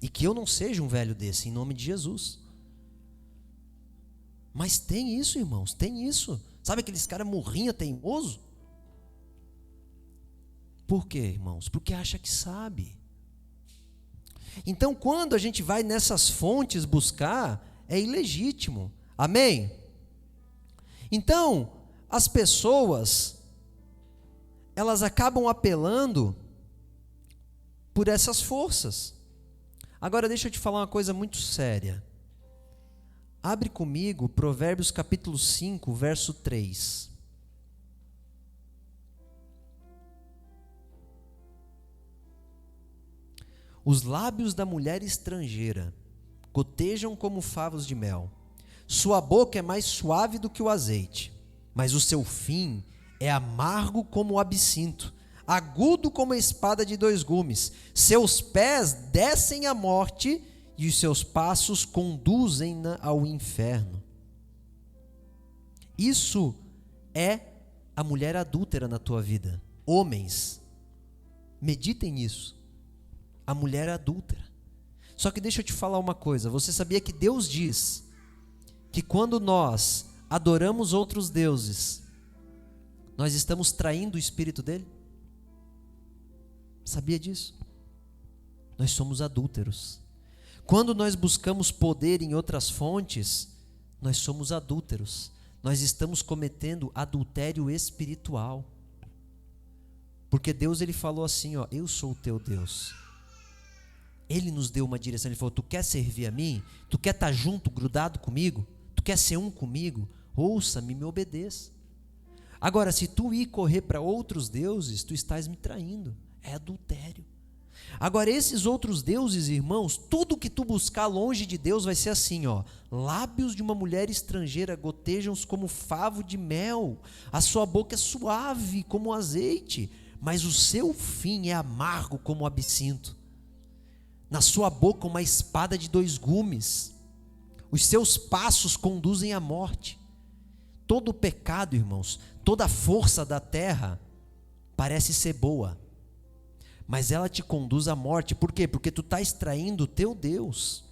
E que eu não seja um velho desse, em nome de Jesus. Mas tem isso, irmãos, tem isso. Sabe aqueles caras morrinha teimoso? Por quê, irmãos? Porque acha que sabe. Então, quando a gente vai nessas fontes buscar, é ilegítimo. Amém? Então, as pessoas, elas acabam apelando por essas forças. Agora, deixa eu te falar uma coisa muito séria. Abre comigo Provérbios capítulo 5, verso 3. Os lábios da mulher estrangeira gotejam como favos de mel. Sua boca é mais suave do que o azeite, mas o seu fim é amargo como o absinto, agudo como a espada de 2 gumes. Seus pés descem à morte e os seus passos conduzem-na ao inferno. Isso é a mulher adúltera na tua vida. Homens, meditem nisso. A mulher adúltera. Só que deixa eu te falar uma coisa. Você sabia que Deus diz que quando nós adoramos outros deuses, nós estamos traindo o Espírito dele? Sabia disso? Nós somos adúlteros. Quando nós buscamos poder em outras fontes, nós somos adúlteros. Nós estamos cometendo adultério espiritual. Porque Deus, ele falou assim, ó, eu sou o teu Deus. Ele nos deu uma direção, ele falou, tu quer servir a mim? Tu quer estar junto, grudado comigo? Tu quer ser um comigo? Ouça-me, me obedeça. Agora, se tu ir correr para outros deuses, tu estás me traindo. É adultério. Agora, esses outros deuses, irmãos, tudo que tu buscar longe de Deus vai ser assim, ó. Lábios de uma mulher estrangeira gotejam como favo de mel, a sua boca é suave como azeite, mas o seu fim é amargo como o absinto. Na sua boca uma espada de 2 gumes, os seus passos conduzem à morte. Todo o pecado, irmãos, toda a força da terra parece ser boa, mas ela te conduz à morte. Por quê? Porque tu está extraindo o teu Deus.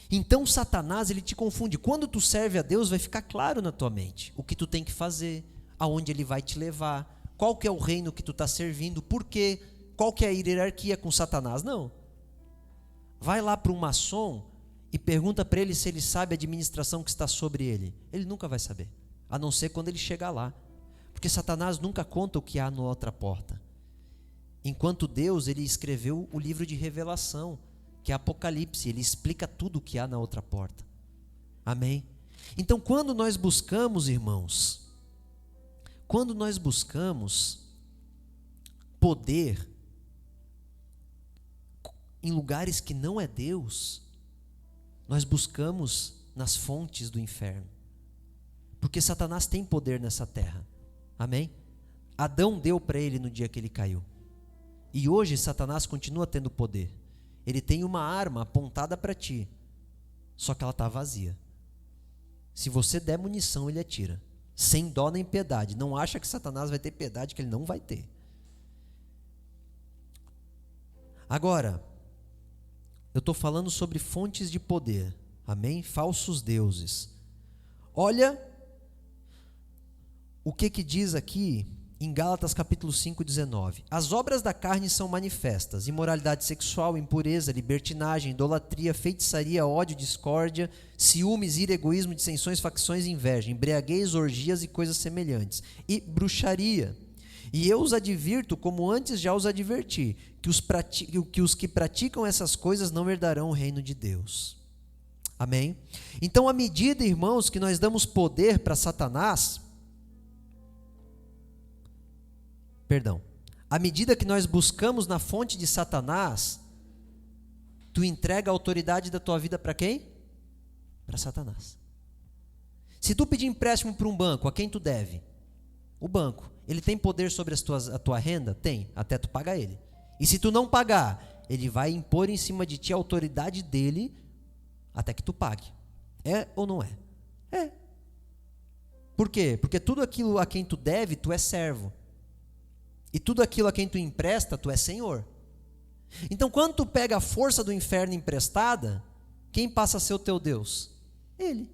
Então Satanás, ele te confunde. Quando tu serve a Deus, vai ficar claro na tua mente o que tu tem que fazer, aonde ele vai te levar, qual que é o reino que tu está servindo, por quê, qual que é a hierarquia com Satanás. Não. Vai lá para um maçom e pergunta para ele se ele sabe a administração que está sobre ele. Ele nunca vai saber, a não ser quando ele chegar lá. Porque Satanás nunca conta o que há na outra porta. Enquanto Deus, ele escreveu o livro de Revelação, que é Apocalipse, ele explica tudo o que há na outra porta. Amém? Então, quando nós buscamos, irmãos, quando nós buscamos poder em lugares que não é Deus, nós buscamos nas fontes do inferno. Porque Satanás tem poder nessa terra. Amém? Adão deu para ele no dia que ele caiu. E hoje Satanás continua tendo poder. Ele tem uma arma apontada para ti, só que ela está vazia. Se você der munição, ele atira, sem dó nem piedade. Não acha que Satanás vai ter piedade, que ele não vai ter. Agora, eu estou falando sobre fontes de poder. Amém? Falsos deuses. Olha o que diz aqui em Gálatas capítulo 5, 19. As obras da carne são manifestas: imoralidade sexual, impureza, libertinagem, idolatria, feitiçaria, ódio, discórdia, ciúmes, ira, egoísmo, dissensões, facções, inveja, embriaguez, orgias e coisas semelhantes, e bruxaria. E eu os advirto, como antes já os adverti, que os que praticam essas coisas não herdarão o reino de Deus. Amém? Então, à medida, irmãos, que nós damos poder para Satanás, à medida que nós buscamos na fonte de Satanás, tu entrega a autoridade da tua vida para quem? Para Satanás. Se tu pedir empréstimo para um banco, a quem tu deve? O banco. Ele tem poder sobre a tua renda? Tem, até tu pagar ele. E se tu não pagar, ele vai impor em cima de ti a autoridade dele até que tu pague. É ou não é? É. Por quê? Porque tudo aquilo a quem tu deve, tu é servo. E tudo aquilo a quem tu empresta, tu é senhor. Então, quando tu pega a força do inferno emprestada, quem passa a ser o teu Deus? Ele.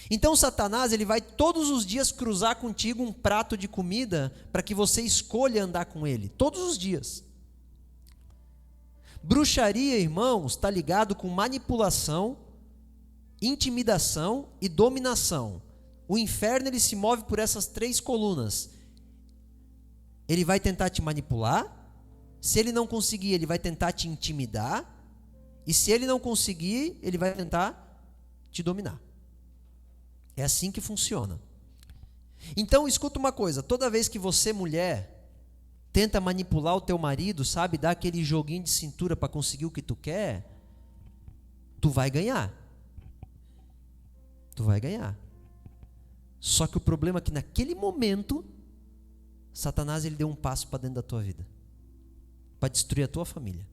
Então, Satanás, ele vai todos os dias cruzar contigo um prato de comida para que você escolha andar com ele. Todos os dias. Bruxaria, irmãos, está ligado com manipulação, intimidação e dominação. O inferno, ele se move por essas 3 colunas. Ele vai tentar te manipular. Se ele não conseguir, ele vai tentar te intimidar. E se ele não conseguir, ele vai tentar te dominar. É assim que funciona. Então, escuta uma coisa. Toda vez que você, mulher, tenta manipular o teu marido, sabe, dar aquele joguinho de cintura para conseguir o que tu quer, tu vai ganhar. Tu vai ganhar. Só que o problema é que naquele momento, Satanás, ele deu um passo para dentro da tua vida, para destruir a tua família.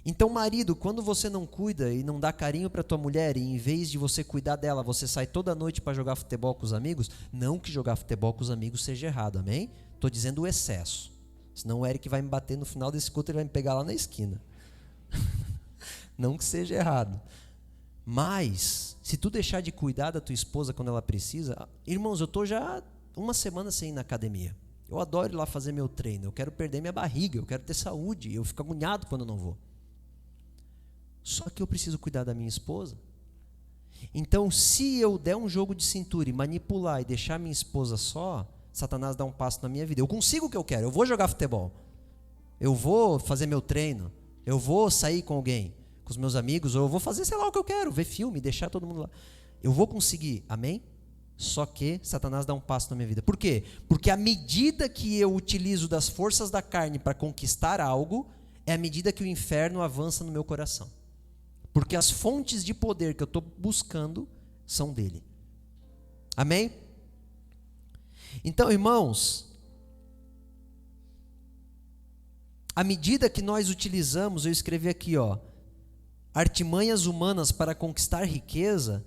Então, marido, quando você não cuida e não dá carinho para tua mulher, e em vez de você cuidar dela, você sai toda noite para jogar futebol com os amigos, não que jogar futebol com os amigos seja errado, amém? Estou dizendo o excesso. Senão o Eric vai me bater no final desse culto, ele vai me pegar lá na esquina. Não que seja errado. Mas, se tu deixar de cuidar da tua esposa quando ela precisa... Irmãos, eu estou já 1 semana sem ir na academia. Eu adoro ir lá fazer meu treino. Eu quero perder minha barriga, eu quero ter saúde. Eu fico agoniado quando eu não vou. Só que eu preciso cuidar da minha esposa. Então, se eu der um jogo de cintura e manipular e deixar minha esposa só, Satanás dá um passo na minha vida. Eu consigo o que eu quero. Eu vou jogar futebol. Eu vou fazer meu treino. Eu vou sair com alguém, com os meus amigos. Ou eu vou fazer, sei lá, o que eu quero. Ver filme, deixar todo mundo lá. Eu vou conseguir. Amém? Só que Satanás dá um passo na minha vida. Por quê? Porque à medida que eu utilizo das forças da carne para conquistar algo, é à medida que o inferno avança no meu coração. Porque as fontes de poder que eu estou buscando são dele. Amém? Então, irmãos, à medida que nós utilizamos, eu escrevi aqui, artimanhas humanas para conquistar riqueza,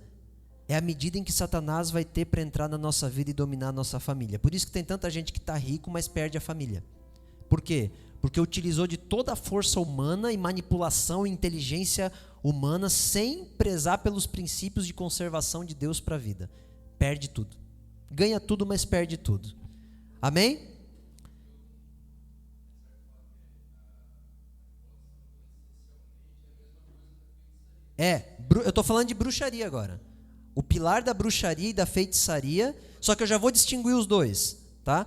é a medida em que Satanás vai ter para entrar na nossa vida e dominar a nossa família. Por isso que tem tanta gente que está rico, mas perde a família. Por quê? Porque utilizou de toda a força humana e manipulação e inteligência humana sem prezar pelos princípios de conservação de Deus para a vida. Perde tudo. Ganha tudo, mas perde tudo. Amém? Eu estou falando de bruxaria agora. O pilar da bruxaria e da feitiçaria, só que eu já vou distinguir os dois, tá?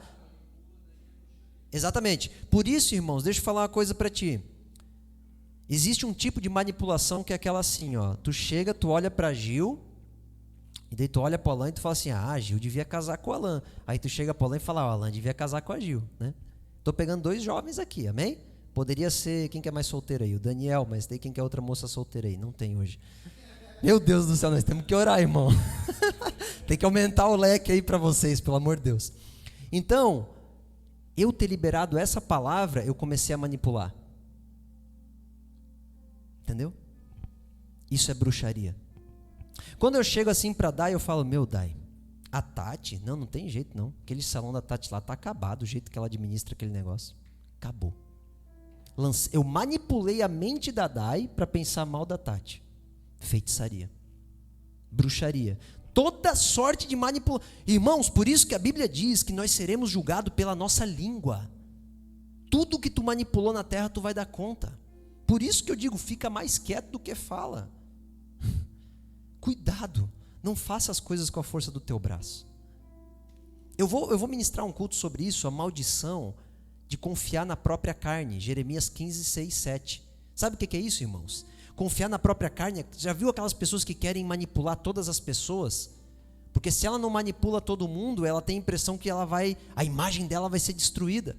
Exatamente. Por isso, irmãos, deixa eu falar uma coisa para ti. Existe um tipo de manipulação que é aquela assim, tu chega, tu olha para Gil, e daí tu olha para o Alan e tu fala assim, Gil devia casar com o Alan. Aí tu chega para o Alan e fala, Alan devia casar com a Gil, né? Tô pegando 2 jovens aqui, amém? Poderia ser, quem que é mais solteiro aí? O Daniel, mas tem quem que é outra moça solteira aí? Não tem hoje. Meu Deus do céu, nós temos que orar, irmão. Tem que aumentar o leque aí para vocês, pelo amor de Deus. Então, eu ter liberado essa palavra, eu comecei a manipular. Entendeu? Isso é bruxaria. Quando eu chego assim para Dai, eu falo, meu Dai, a Tati, não tem jeito não. Aquele salão da Tati lá tá acabado, o jeito que ela administra aquele negócio. Acabou. Eu manipulei a mente da Dai para pensar mal da Tati. Feitiçaria. Bruxaria. Toda sorte de manipulação. Irmãos, por isso que a Bíblia diz que nós seremos julgados pela nossa língua. Tudo que tu manipulou na terra, tu vai dar conta. Por isso que eu digo, fica mais quieto do que fala. Cuidado, não faça as coisas com a força do teu braço. Eu vou ministrar um culto sobre isso, a maldição de confiar na própria carne. Jeremias 15, 6, 7. Sabe o que é isso, irmãos? Confiar na própria carne. Já viu aquelas pessoas que querem manipular todas as pessoas? Porque se ela não manipula todo mundo, ela tem a impressão que a imagem dela vai ser destruída.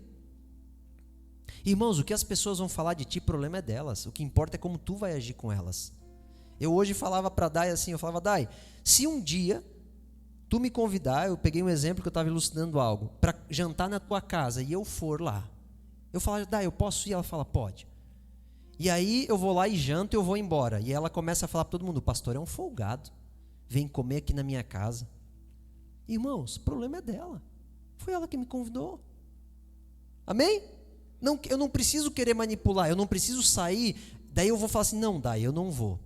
Irmãos, o que as pessoas vão falar de ti, o problema é delas. O que importa é como tu vai agir com elas. Eu hoje falava para Dai assim, eu falava, Dai, se um dia tu me convidar, eu peguei um exemplo que eu estava elucidando algo, para jantar na tua casa e eu for lá, eu falo, Dai, eu posso ir? Ela fala, pode. E aí eu vou lá e janto e eu vou embora. E ela começa a falar para todo mundo, o pastor é um folgado, vem comer aqui na minha casa. Irmãos, o problema é dela. Foi ela que me convidou. Amém? Eu não preciso querer manipular, eu não preciso sair, daí eu vou falar assim, não, Dai, eu não vou.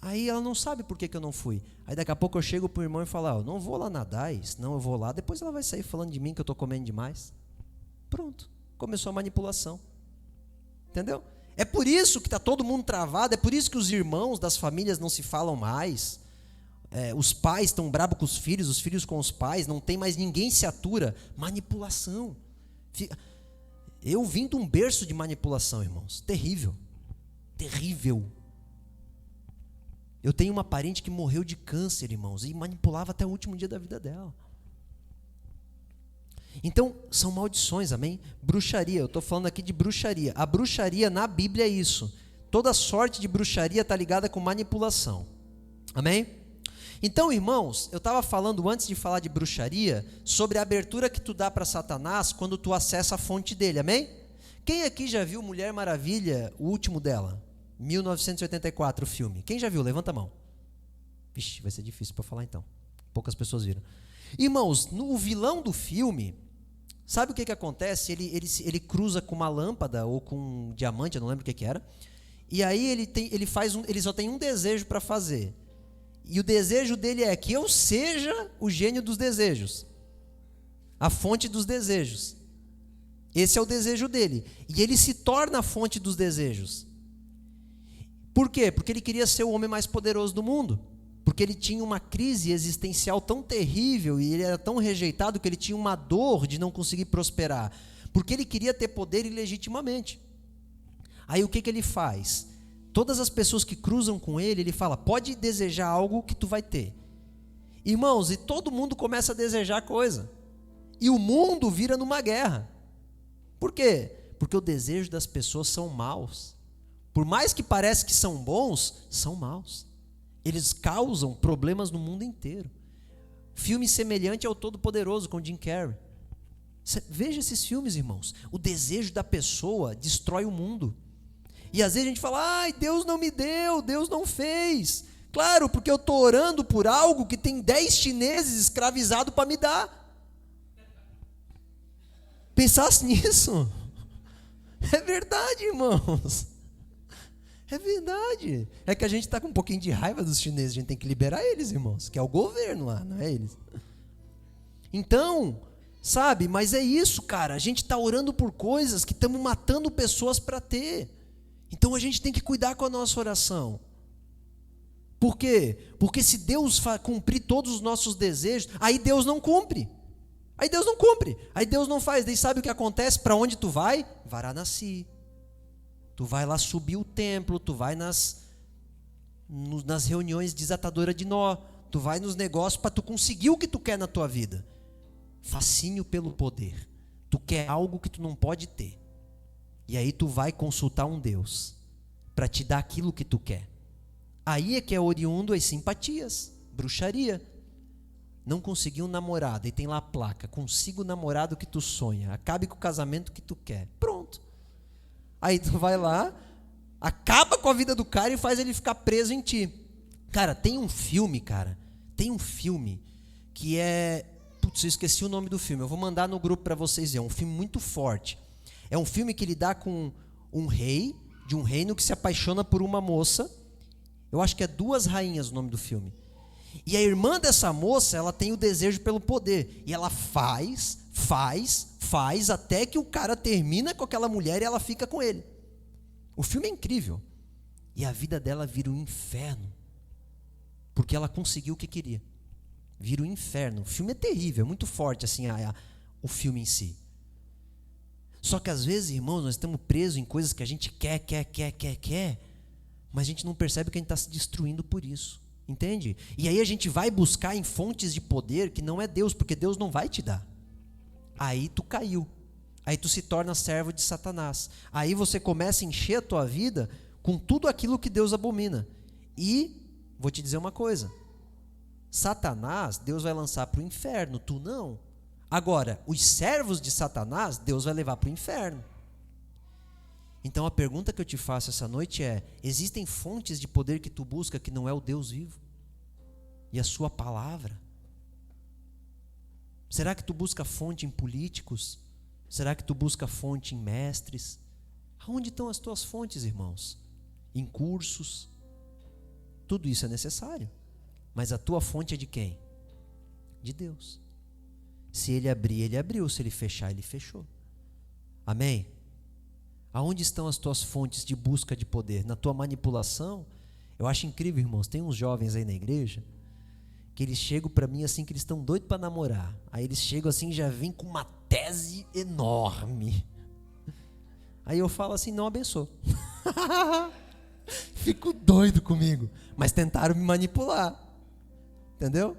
Aí ela não sabe por que eu não fui. Aí daqui a pouco eu chego pro irmão e falo, eu não vou lá na Dai, senão eu vou lá, depois ela vai sair falando de mim que eu estou comendo demais. Pronto, começou a manipulação. Entendeu? É por isso que está todo mundo travado, é por isso que os irmãos das famílias não se falam mais. Os pais estão bravos com os filhos com os pais, não tem mais ninguém se atura. Manipulação. Eu vim de um berço de manipulação, irmãos. Terrível. Terrível. Eu tenho uma parente que morreu de câncer, irmãos, e manipulava até o último dia da vida dela. Então, são maldições, amém? Bruxaria, eu estou falando aqui de bruxaria. A bruxaria na Bíblia é isso. Toda sorte de bruxaria está ligada com manipulação. Amém? Então, irmãos, eu estava falando antes de falar de bruxaria, sobre a abertura que tu dá para Satanás quando tu acessa a fonte dele, amém? Quem aqui já viu Mulher Maravilha, o último dela? 1984, o filme. Quem já viu? Levanta a mão. Vixe, vai ser difícil para falar então. Poucas pessoas viram. Irmãos, o vilão do filme, sabe o que acontece? Ele cruza com uma lâmpada ou com um diamante, eu não lembro o que era. E aí ele só tem um desejo para fazer. E o desejo dele é que eu seja o gênio dos desejos. A fonte dos desejos. Esse é o desejo dele. E ele se torna a fonte dos desejos. Por quê? Porque ele queria ser o homem mais poderoso do mundo. Porque ele tinha uma crise existencial tão terrível e ele era tão rejeitado que ele tinha uma dor de não conseguir prosperar. Porque ele queria ter poder ilegitimamente. Aí o que ele faz? Todas as pessoas que cruzam com ele, ele fala, pode desejar algo que tu vai ter. Irmãos, e todo mundo começa a desejar coisa. E o mundo vira numa guerra. Por quê? Porque o desejo das pessoas são maus. Por mais que pareça que são bons, são maus. Eles causam problemas no mundo inteiro. Filme semelhante ao Todo-Poderoso com Jim Carrey. Veja esses filmes, irmãos. O desejo da pessoa destrói o mundo. E às vezes a gente fala, ai, Deus não me deu, Deus não fez. Claro, porque eu estou orando por algo que tem 10 chineses escravizados para me dar. Pensasse nisso? É verdade, irmãos. É verdade. É que a gente está com um pouquinho de raiva dos chineses. A gente tem que liberar eles, irmãos. Que é o governo lá, não é eles. Então, sabe, mas é isso, cara. A gente está orando por coisas que estamos matando pessoas para ter. Então a gente tem que cuidar com a nossa oração. Por quê? Porque se Deus cumprir todos os nossos desejos, aí Deus não cumpre. Aí Deus não cumpre. Aí Deus não faz. Daí sabe o que acontece? Para onde tu vai? Varanasi. Tu vai lá subir o templo, tu vai nas reuniões desatadoras de nó, tu vai nos negócios para tu conseguir o que tu quer na tua vida. Fascínio pelo poder. Tu quer algo que tu não pode ter. E aí tu vai consultar um Deus para te dar aquilo que tu quer. Aí é que é oriundo as simpatias, bruxaria. Não conseguiu um namorado, e tem lá a placa, consiga o namorado que tu sonha, acabe com o casamento que tu quer. Pronto. Aí tu vai lá, acaba com a vida do cara e faz ele ficar preso em ti. Cara, tem um filme que é... Putz, eu esqueci o nome do filme, eu vou mandar no grupo para vocês verem, é um filme muito forte. É um filme que lidar com um rei, de um reino que se apaixona por uma moça. Eu acho que é Duas Rainhas o nome do filme. E a irmã dessa moça, ela tem o desejo pelo poder. E ela faz, até que o cara termina com aquela mulher e ela fica com ele. O filme é incrível. E a vida dela vira um inferno. Porque ela conseguiu o que queria. Vira um inferno. O filme é terrível, é muito forte assim, o filme em si. Só que às vezes, irmãos, nós estamos presos em coisas que a gente quer, mas a gente não percebe que a gente está se destruindo por isso. Entende? E aí a gente vai buscar em fontes de poder que não é Deus, porque Deus não vai te dar. Aí tu caiu. Aí tu se torna servo de Satanás. Aí você começa a encher a tua vida com tudo aquilo que Deus abomina. E, vou te dizer uma coisa. Satanás, Deus vai lançar para o inferno, tu não. Agora, os servos de Satanás, Deus vai levar para o inferno. Então a pergunta que eu te faço essa noite é: existem fontes de poder que tu busca que não é o Deus vivo? E a sua palavra? Será que tu busca fonte em políticos? Será que tu busca fonte em mestres? Aonde estão as tuas fontes, irmãos? Em cursos? Tudo isso é necessário. Mas a tua fonte é de quem? De Deus. Se Ele abrir, Ele abriu. Se Ele fechar, Ele fechou. Amém? Aonde estão as tuas fontes de busca de poder? Na tua manipulação? Eu acho incrível, irmãos. Tem uns jovens aí na igreja que eles chegam para mim assim, que eles estão doidos para namorar. Aí eles chegam assim e já vêm com uma tese enorme. Aí eu falo assim: não abençoo. Fico doido comigo. Mas tentaram me manipular. Entendeu?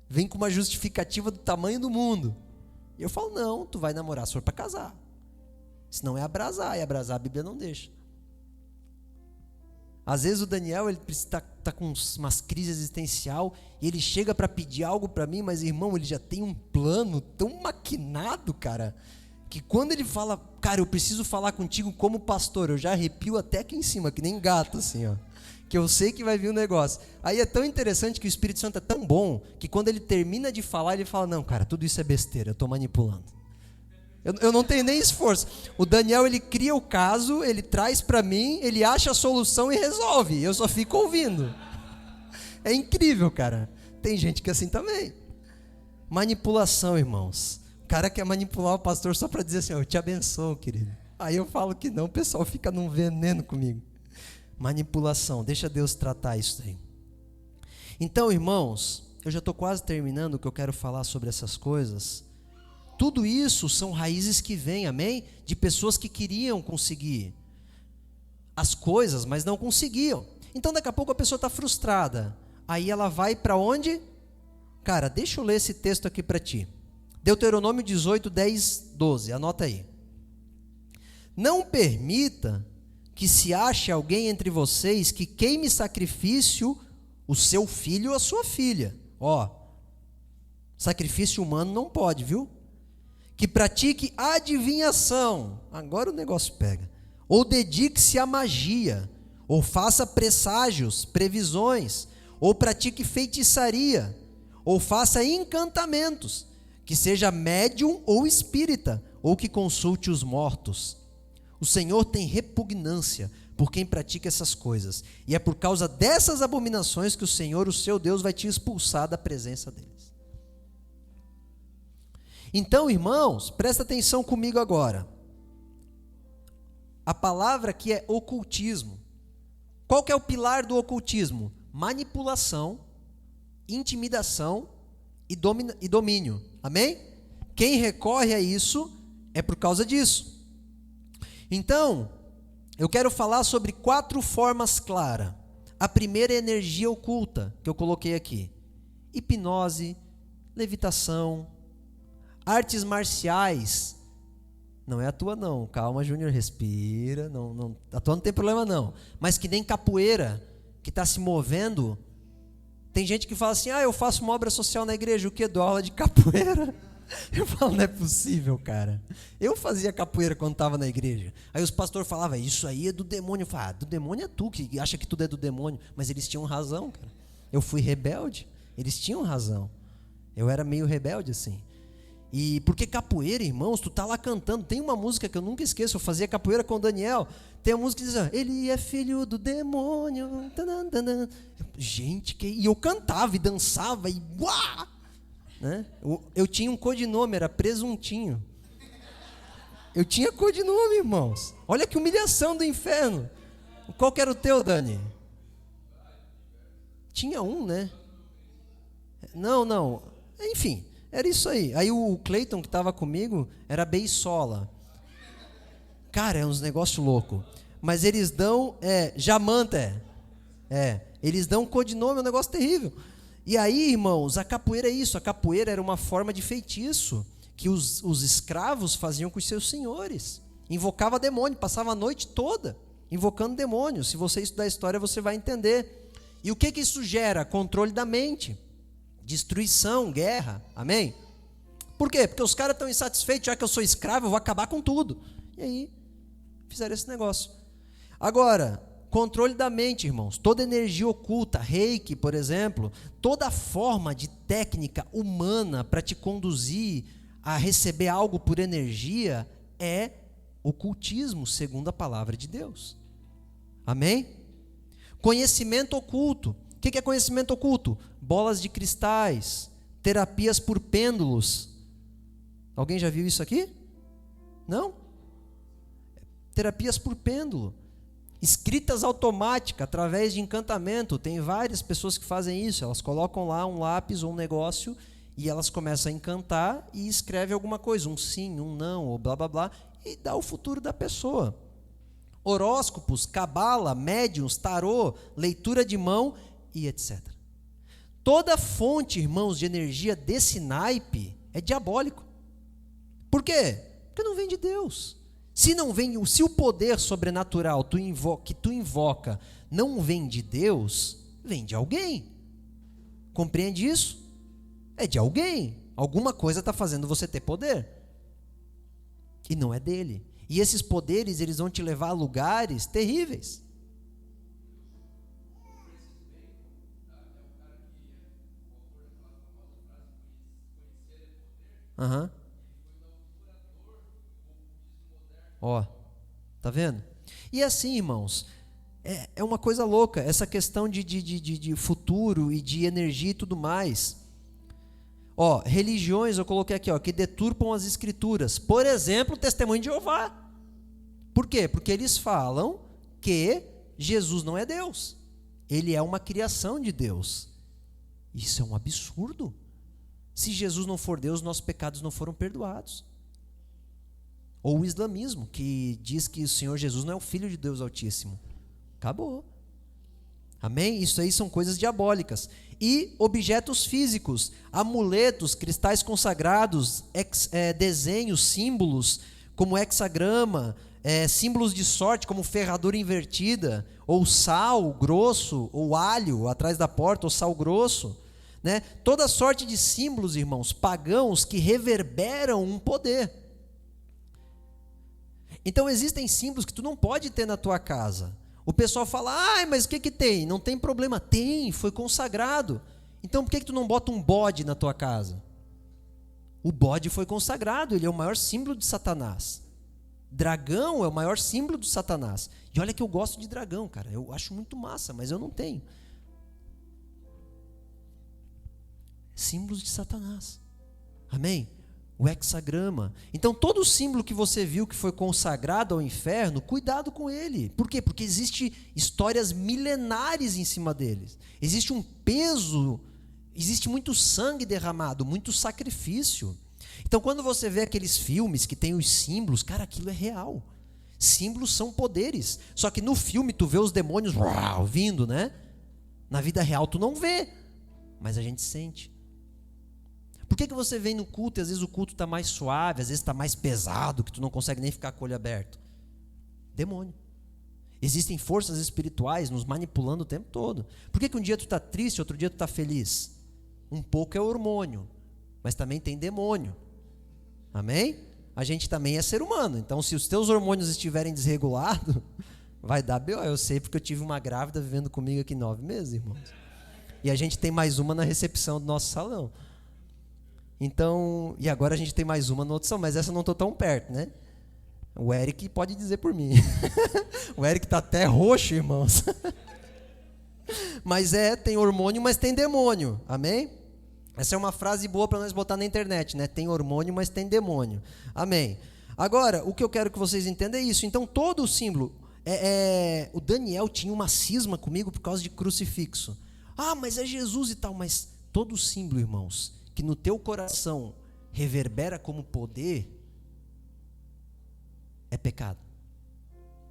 Vem com uma justificativa do tamanho do mundo. E eu falo: não, tu vai namorar se for para casar. Senão é abrasar, e abrasar a Bíblia não deixa. Às vezes o Daniel, ele tá com umas crises existencial, e ele chega para pedir algo para mim, mas irmão, ele já tem um plano tão maquinado, cara, que quando ele fala: cara, eu preciso falar contigo como pastor, eu já arrepio até aqui em cima, que nem gato assim, ó, que eu sei que vai vir um negócio. Aí é tão interessante que o Espírito Santo é tão bom, que quando ele termina de falar, ele fala: não, cara, tudo isso é besteira, eu estou manipulando. Eu não tenho nem esforço. O Daniel, ele cria o caso, ele traz para mim, ele acha a solução e resolve. Eu só fico ouvindo. É incrível, cara. Tem gente que é assim também. Manipulação, irmãos. O cara quer manipular o pastor só para dizer assim: eu te abençoo, querido. Aí eu falo que não, o pessoal fica num veneno comigo. Manipulação, deixa Deus tratar isso aí. Então, irmãos, eu já estou quase terminando o que eu quero falar sobre essas coisas. Tudo isso são raízes que vêm, amém? De pessoas que queriam conseguir as coisas, mas não conseguiam. Então daqui a pouco a pessoa está frustrada. Aí ela vai para onde? Cara, deixa eu ler esse texto aqui para ti. Deuteronômio 18, 10, 12. Anota aí. Não permita que se ache alguém entre vocês que queime sacrifício o seu filho ou a sua filha. Ó, sacrifício humano não pode, viu? Que pratique adivinhação. Agora o negócio pega. Ou dedique-se à magia. Ou faça presságios, previsões. Ou pratique feitiçaria. Ou faça encantamentos. Que seja médium ou espírita. Ou que consulte os mortos. O Senhor tem repugnância por quem pratica essas coisas. E é por causa dessas abominações que o Senhor, o seu Deus, vai te expulsar da presença deles. Então, irmãos, presta atenção comigo agora. A palavra aqui é ocultismo. Qual que é o pilar do ocultismo? Manipulação, intimidação e domínio. Amém? Quem recorre a isso é por causa disso. Então, eu quero falar sobre 4 formas claras. A primeira é energia oculta, que eu coloquei aqui. Hipnose, levitação, artes marciais. Não é a tua não, calma Júnior, respira, não, a tua não tem problema não. Mas que nem capoeira, que está se movendo. Tem gente que fala assim, eu faço uma obra social na igreja, o que? Dou aula de capoeira. Eu falo, não é possível, cara. Eu fazia capoeira quando estava na igreja. Aí os pastores falavam, isso aí é do demônio. Eu falava, do demônio é tu, que acha que tudo é do demônio. Mas eles tinham razão, cara. Eu fui rebelde, eles tinham razão. Eu era meio rebelde assim. E porque capoeira, irmãos, tu tá lá cantando. Tem uma música que eu nunca esqueço, eu fazia capoeira com o Daniel. Tem uma música que diz, ele é filho do demônio. Gente, e eu cantava e dançava e uá! Né? Eu tinha um codinome, era Presuntinho. Eu tinha codinome, irmãos. Olha que humilhação do inferno. Qual que era o teu, Dani? Tinha um, né? Não. Enfim, era isso aí. Aí o Cleiton, que estava comigo, era Beisola. Cara, é uns negócios loucos. Mas eles dão, Jamanta, eles dão codinome, é um negócio terrível. E aí, irmãos, a capoeira é isso. A capoeira era uma forma de feitiço que os escravos faziam com os seus senhores. Invocava demônio, passava a noite toda invocando demônios. Se você estudar a história, você vai entender. E o que isso gera? Controle da mente, destruição, guerra. Amém? Por quê? Porque os caras estão insatisfeitos, já que eu sou escravo, eu vou acabar com tudo. E aí, fizeram esse negócio. Agora, controle da mente, irmãos. Toda energia oculta, reiki, por exemplo, toda forma de técnica humana para te conduzir a receber algo por energia é ocultismo, segundo a palavra de Deus. Amém? Conhecimento oculto. O que é conhecimento oculto? Bolas de cristais, terapias por pêndulos. Alguém já viu isso aqui? Não? Terapias por pêndulo. Escritas automáticas, através de encantamento. Tem várias pessoas que fazem isso. Elas colocam lá um lápis ou um negócio e elas começam a encantar e escrevem alguma coisa, um sim, um não, ou blá blá blá, e dá o futuro da pessoa. Horóscopos, cabala, médiuns, tarô, leitura de mão e etc. Toda fonte, irmãos, de energia desse naipe é diabólico. Por quê? Porque não vem de Deus. Se o poder sobrenatural que tu invoca não vem de Deus, vem de alguém. Compreende isso? É de alguém. Alguma coisa está fazendo você ter poder. E não é dele. E esses poderes, eles vão te levar a lugares terríveis. Aham. Ó, tá vendo? E assim, irmãos, é uma coisa louca, essa questão de futuro e de energia e tudo mais. Ó, religiões, eu coloquei aqui, ó, que deturpam as escrituras. Por exemplo, o Testemunho de Jeová. Por quê? Porque eles falam que Jesus não é Deus. Ele é uma criação de Deus. Isso é um absurdo. Se Jesus não for Deus, nossos pecados não foram perdoados. Ou o islamismo, que diz que o Senhor Jesus não é o Filho de Deus Altíssimo. Acabou. Amém? Isso aí são coisas diabólicas. e objetos físicos, amuletos, cristais consagrados, desenhos, símbolos, como hexagrama, símbolos de sorte, como ferradura invertida, ou sal grosso, ou alho atrás da porta, ou sal grosso, né? Toda sorte de símbolos, irmãos, pagãos que reverberam um poder. Então existem símbolos que tu não pode ter na tua casa. O pessoal fala, mas o que tem? Não tem problema. Tem, foi consagrado. Então por que tu não bota um bode na tua casa? O bode foi consagrado, ele é o maior símbolo de Satanás. Dragão é o maior símbolo de Satanás. E olha que eu gosto de dragão, cara. Eu acho muito massa, mas eu não tenho. Símbolos de Satanás. Amém? O hexagrama. Então todo símbolo que você viu que foi consagrado ao inferno, cuidado com ele. Por quê? Porque existe histórias milenares em cima deles. Existe um peso, existe muito sangue derramado, muito sacrifício. Então quando você vê aqueles filmes que tem os símbolos, cara, aquilo é real. Símbolos são poderes. Só que no filme tu vê os demônios vindo, né? Na vida real tu não vê, mas a gente sente. Por que você vem no culto e às vezes o culto está mais suave, às vezes está mais pesado, que tu não consegue nem ficar com o olho aberto? Demônio. Existem forças espirituais nos manipulando o tempo todo. Por que um dia tu está triste, outro dia tu está feliz? Um pouco é hormônio, mas também tem demônio. Amém? A gente também é ser humano, então se os teus hormônios estiverem desregulados, vai dar B.O. Eu sei porque eu tive uma grávida vivendo comigo aqui 9 meses, irmãos. E a gente tem mais uma na recepção do nosso salão. Então, e agora a gente tem mais uma no outro salão, mas essa eu não estou tão perto, né? O Eric pode dizer por mim. O Eric está até roxo, irmãos. Mas tem hormônio, mas tem demônio. Amém? Essa é uma frase boa para nós botar na internet, né? Tem hormônio, mas tem demônio. Amém? Agora, o que eu quero que vocês entendam é isso. Então, todo o símbolo... o Daniel tinha uma cisma comigo por causa de crucifixo. Mas é Jesus e tal. Mas todo o símbolo, irmãos, que no teu coração reverbera como poder, é pecado.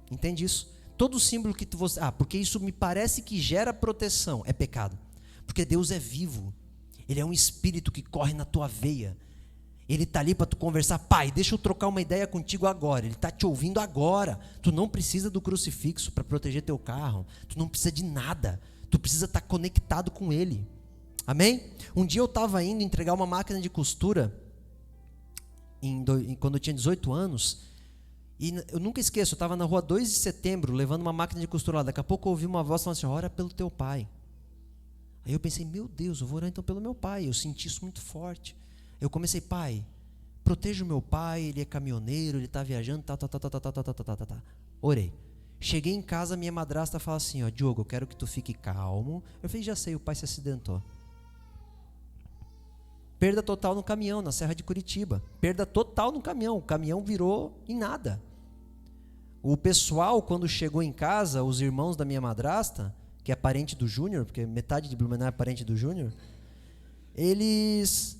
Entende isso? Todo símbolo que você... porque isso me parece que gera proteção, é pecado. Porque Deus é vivo. Ele é um espírito que corre na tua veia. Ele está ali para tu conversar. Pai, deixa eu trocar uma ideia contigo agora. Ele está te ouvindo agora. Tu não precisa do crucifixo para proteger teu carro. Tu não precisa de nada. Tu precisa estar conectado com Ele. Amém? Um dia eu estava indo entregar uma máquina de costura, quando eu tinha 18 anos, e eu nunca esqueço, eu estava na rua 2 de setembro, levando uma máquina de costura lá. Daqui a pouco eu ouvi uma voz falando assim, ora pelo teu pai. Aí eu pensei, meu Deus, eu vou orar então pelo meu pai. Eu senti isso muito forte. Eu comecei, pai, proteja o meu pai, ele é caminhoneiro, ele está viajando, tá. Orei. Cheguei em casa, minha madrasta fala assim, Diogo, eu quero que tu fique calmo. Eu falei, já sei, o pai se acidentou. Perda total no caminhão, na Serra de Curitiba. Perda total no caminhão. O caminhão virou em nada. O pessoal, quando chegou em casa, os irmãos da minha madrasta, que é parente do Júnior, porque metade de Blumenau é parente do Júnior, eles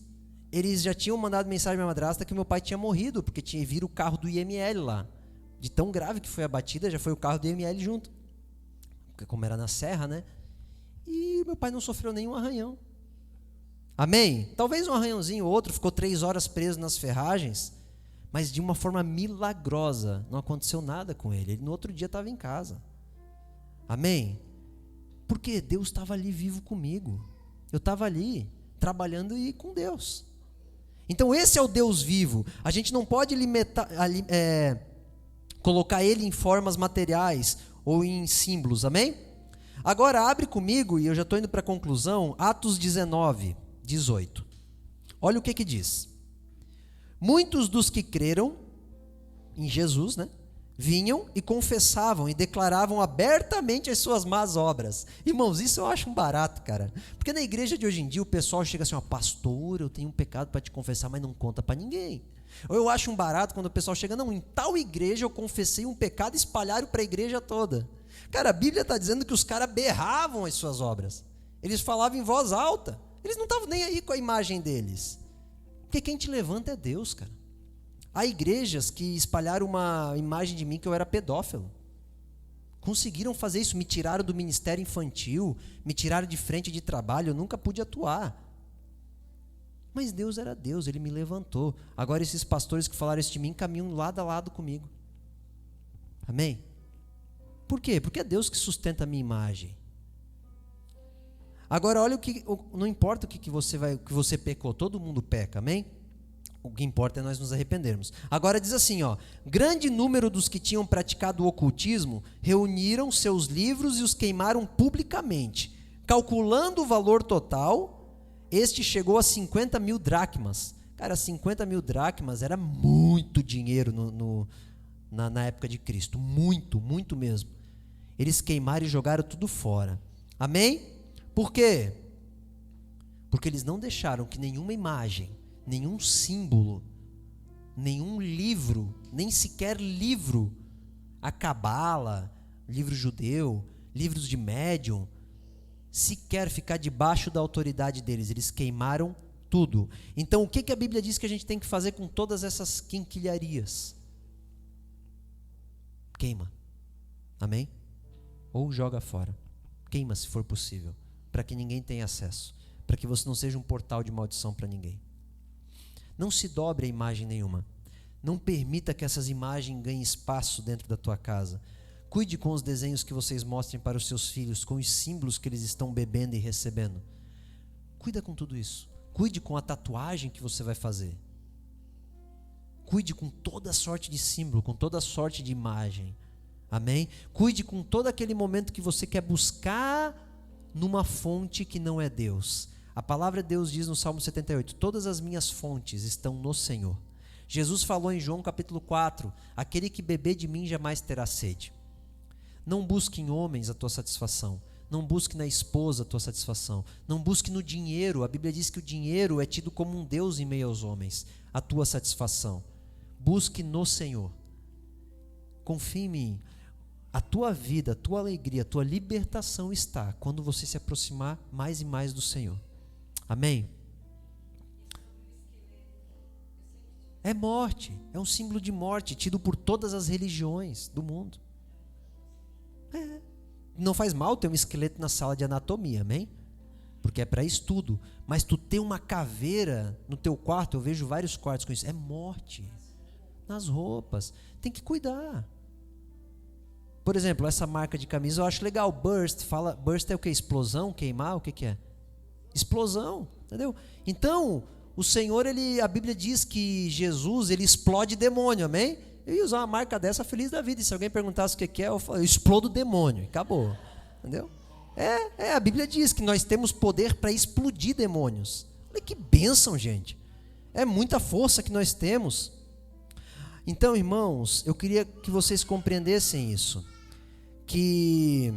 já tinham mandado mensagem à minha madrasta que meu pai tinha morrido, porque viram o carro do IML lá. De tão grave que foi a batida, já foi o carro do IML junto. Porque como era na serra, né? E meu pai não sofreu nenhum arranhão. Amém? Talvez um arranhãozinho ou outro, ficou 3 horas preso nas ferragens, mas de uma forma milagrosa, não aconteceu nada com ele. Ele no outro dia estava em casa. Amém? Porque Deus estava ali vivo comigo. Eu estava ali, trabalhando e com Deus. Então esse é o Deus vivo. A gente não pode colocar ele em formas materiais ou em símbolos. Amém? Agora abre comigo, e eu já estou indo para a conclusão, Atos 19, 18. Olha o que diz. Muitos dos que creram em Jesus, né, vinham e confessavam e declaravam abertamente as suas más obras. Irmãos, isso eu acho um barato, cara. Porque na igreja de hoje em dia o pessoal chega assim, pastor, eu tenho um pecado para te confessar, mas não conta para ninguém. Ou eu acho um barato quando o pessoal chega, não, em tal igreja eu confessei um pecado e espalharam para a igreja toda. Cara, a Bíblia está dizendo que os caras berravam as suas obras. Eles falavam em voz alta. Eles não estavam nem aí com a imagem deles. Porque quem te levanta é Deus, cara. Há igrejas que espalharam uma imagem de mim que eu era pedófilo. Conseguiram fazer isso, me tiraram do ministério infantil, me tiraram de frente de trabalho, eu nunca pude atuar. Mas Deus era Deus, Ele me levantou. Agora esses pastores que falaram isso de mim caminham lado a lado comigo. Amém? Por quê? Porque é Deus que sustenta a minha imagem. Agora olha não importa o que você pecou, todo mundo peca, amém? O que importa é nós nos arrependermos. Agora diz assim, grande número dos que tinham praticado o ocultismo reuniram seus livros e os queimaram publicamente. Calculando o valor total, este chegou a 50 mil dracmas. Cara, 50 mil dracmas era muito dinheiro na época de Cristo. Muito, muito mesmo. Eles queimaram e jogaram tudo fora. Amém? Por quê? Porque eles não deixaram que nenhuma imagem, nenhum símbolo, nenhum livro, nem sequer livro, a cabala, livro judeu, livros de médium, sequer ficar debaixo da autoridade deles. Eles queimaram tudo. Então o que a Bíblia diz que a gente tem que fazer com todas essas quinquilharias? Queima. Amém? Ou joga fora. Queima se for possível, para que ninguém tenha acesso, para que você não seja um portal de maldição para ninguém. Não se dobre a imagem nenhuma. Não permita que essas imagens ganhem espaço dentro da tua casa. Cuide com os desenhos que vocês mostrem para os seus filhos, com os símbolos que eles estão bebendo e recebendo. Cuida com tudo isso. Cuide com a tatuagem que você vai fazer. Cuide com toda sorte de símbolo, com toda sorte de imagem. Amém? Cuide com todo aquele momento que você quer buscar numa fonte que não é Deus. A palavra de Deus diz no Salmo 78, todas as minhas fontes estão no Senhor. Jesus falou em João capítulo 4, aquele que beber de mim jamais terá sede. Não busque em homens a tua satisfação, não busque na esposa a tua satisfação, não busque no dinheiro. A Bíblia diz que o dinheiro é tido como um Deus em meio aos homens, a tua satisfação. Busque no Senhor. Confie em mim. A tua vida, a tua alegria, a tua libertação está quando você se aproximar mais e mais do Senhor. Amém? É morte, é um símbolo de morte, tido por todas as religiões do mundo. Não faz mal ter um esqueleto na sala de anatomia, amém? Porque é para estudo. Mas tu ter uma caveira no teu quarto, eu vejo vários quartos com isso, é morte. Nas roupas, tem que cuidar. Por exemplo, essa marca de camisa eu acho legal, Burst é o que? Explosão, queimar, o que é? Explosão, entendeu? Então, o Senhor, a Bíblia diz que Jesus, ele explode demônio, amém? Eu ia usar uma marca dessa feliz da vida, e se alguém perguntasse o que é, eu falo, eu explodo demônio, acabou, entendeu? A Bíblia diz que nós temos poder para explodir demônios. Olha que bênção, gente, é muita força que nós temos. Então, irmãos, eu queria que vocês compreendessem isso, que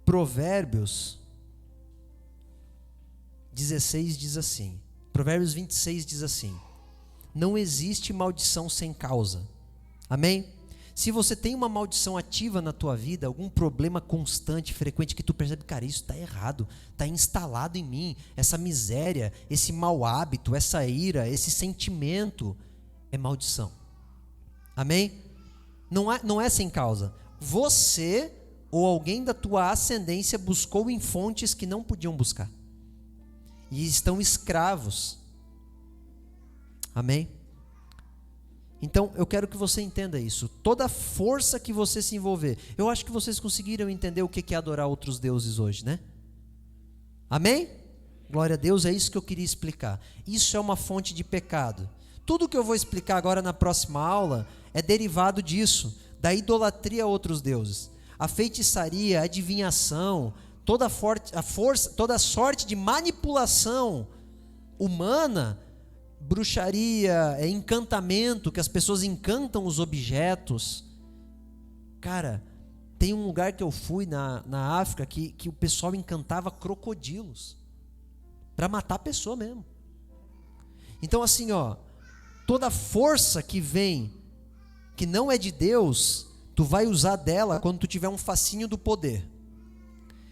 Provérbios 16 diz assim, Provérbios 26 diz assim, não existe maldição sem causa, amém? Se você tem uma maldição ativa na tua vida, algum problema constante, frequente, que tu percebe, cara, isso está errado, está instalado em mim, essa miséria, esse mau hábito, essa ira, esse sentimento, é maldição, amém? Não é sem causa, você ou alguém da tua ascendência buscou em fontes que não podiam buscar, e estão escravos, amém? Então, eu quero que você entenda isso. Toda força que você se envolver. Eu acho que vocês conseguiram entender o que é adorar outros deuses hoje, né? Amém? Glória a Deus, é isso que eu queria explicar. Isso é uma fonte de pecado. Tudo que eu vou explicar agora na próxima aula é derivado disso, da idolatria a outros deuses. A feitiçaria, a adivinhação, toda sorte de manipulação humana, bruxaria, encantamento, que as pessoas encantam os objetos. Cara, tem um lugar que eu fui na África que o pessoal encantava crocodilos para matar a pessoa mesmo. Então assim, toda força que vem, que não é de Deus, tu vai usar dela quando tu tiver um fascínio do poder.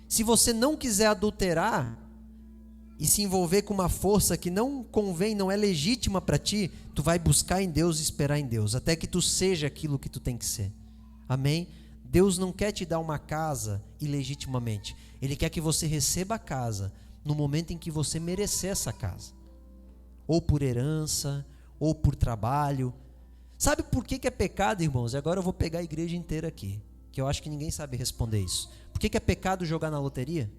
Se você não quiser adulterar, e se envolver com uma força que não convém, não é legítima para ti, tu vai buscar em Deus e esperar em Deus, até que tu seja aquilo que tu tem que ser. Amém? Deus não quer te dar uma casa ilegitimamente. Ele quer que você receba a casa no momento em que você merecer essa casa. Ou por herança, ou por trabalho. Sabe por que é pecado, irmãos? E agora eu vou pegar a igreja inteira aqui, que eu acho que ninguém sabe responder isso. Por que é pecado jogar na loteria?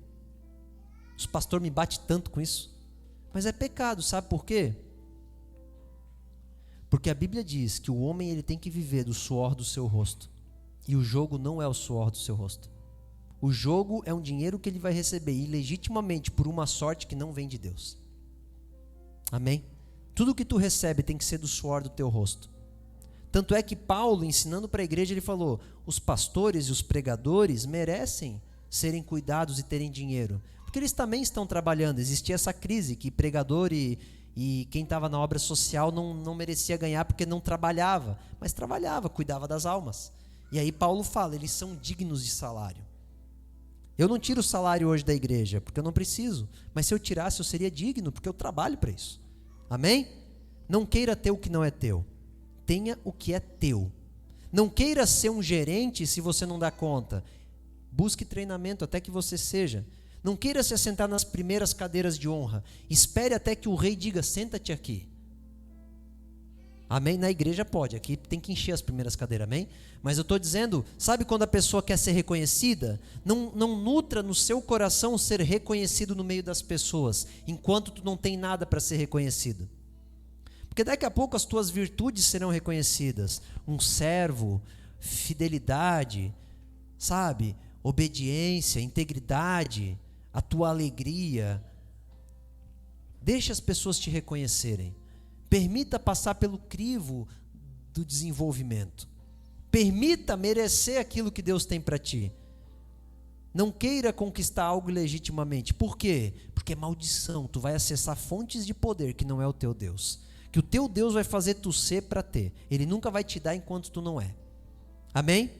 Os pastores me batem tanto com isso. Mas é pecado, sabe por quê? Porque a Bíblia diz que o homem ele tem que viver do suor do seu rosto. E o jogo não é o suor do seu rosto. O jogo é um dinheiro que ele vai receber ilegitimamente por uma sorte que não vem de Deus. Amém? Tudo que tu recebe tem que ser do suor do teu rosto. Tanto é que Paulo, ensinando para a igreja, ele falou: os pastores e os pregadores merecem serem cuidados e terem dinheiro. Porque eles também estão trabalhando. Existia essa crise que pregador e quem estava na obra social não merecia ganhar porque não trabalhava. Mas trabalhava, cuidava das almas. E aí Paulo fala, eles são dignos de salário. Eu não tiro o salário hoje da igreja, porque eu não preciso. Mas se eu tirasse, eu seria digno, porque eu trabalho para isso. Amém? Não queira ter o que não é teu. Tenha o que é teu. Não queira ser um gerente se você não dá conta. Busque treinamento até que você seja. Não queira se assentar nas primeiras cadeiras de honra. Espere até que o rei diga, senta-te aqui. Amém? Na igreja pode, aqui tem que encher as primeiras cadeiras, amém? Mas eu estou dizendo, sabe quando a pessoa quer ser reconhecida? Não nutra no seu coração ser reconhecido no meio das pessoas, enquanto tu não tem nada para ser reconhecido. Porque daqui a pouco as tuas virtudes serão reconhecidas. Um servo, fidelidade, sabe? Obediência, integridade, a tua alegria. Deixa as pessoas te reconhecerem. Permita passar pelo crivo do desenvolvimento. Permita merecer aquilo que Deus tem para ti. Não queira conquistar algo legitimamente. Por quê? Porque é maldição. Tu vai acessar fontes de poder que não é o teu Deus. Que o teu Deus vai fazer tu ser para ter. Ele nunca vai te dar enquanto tu não é. Amém?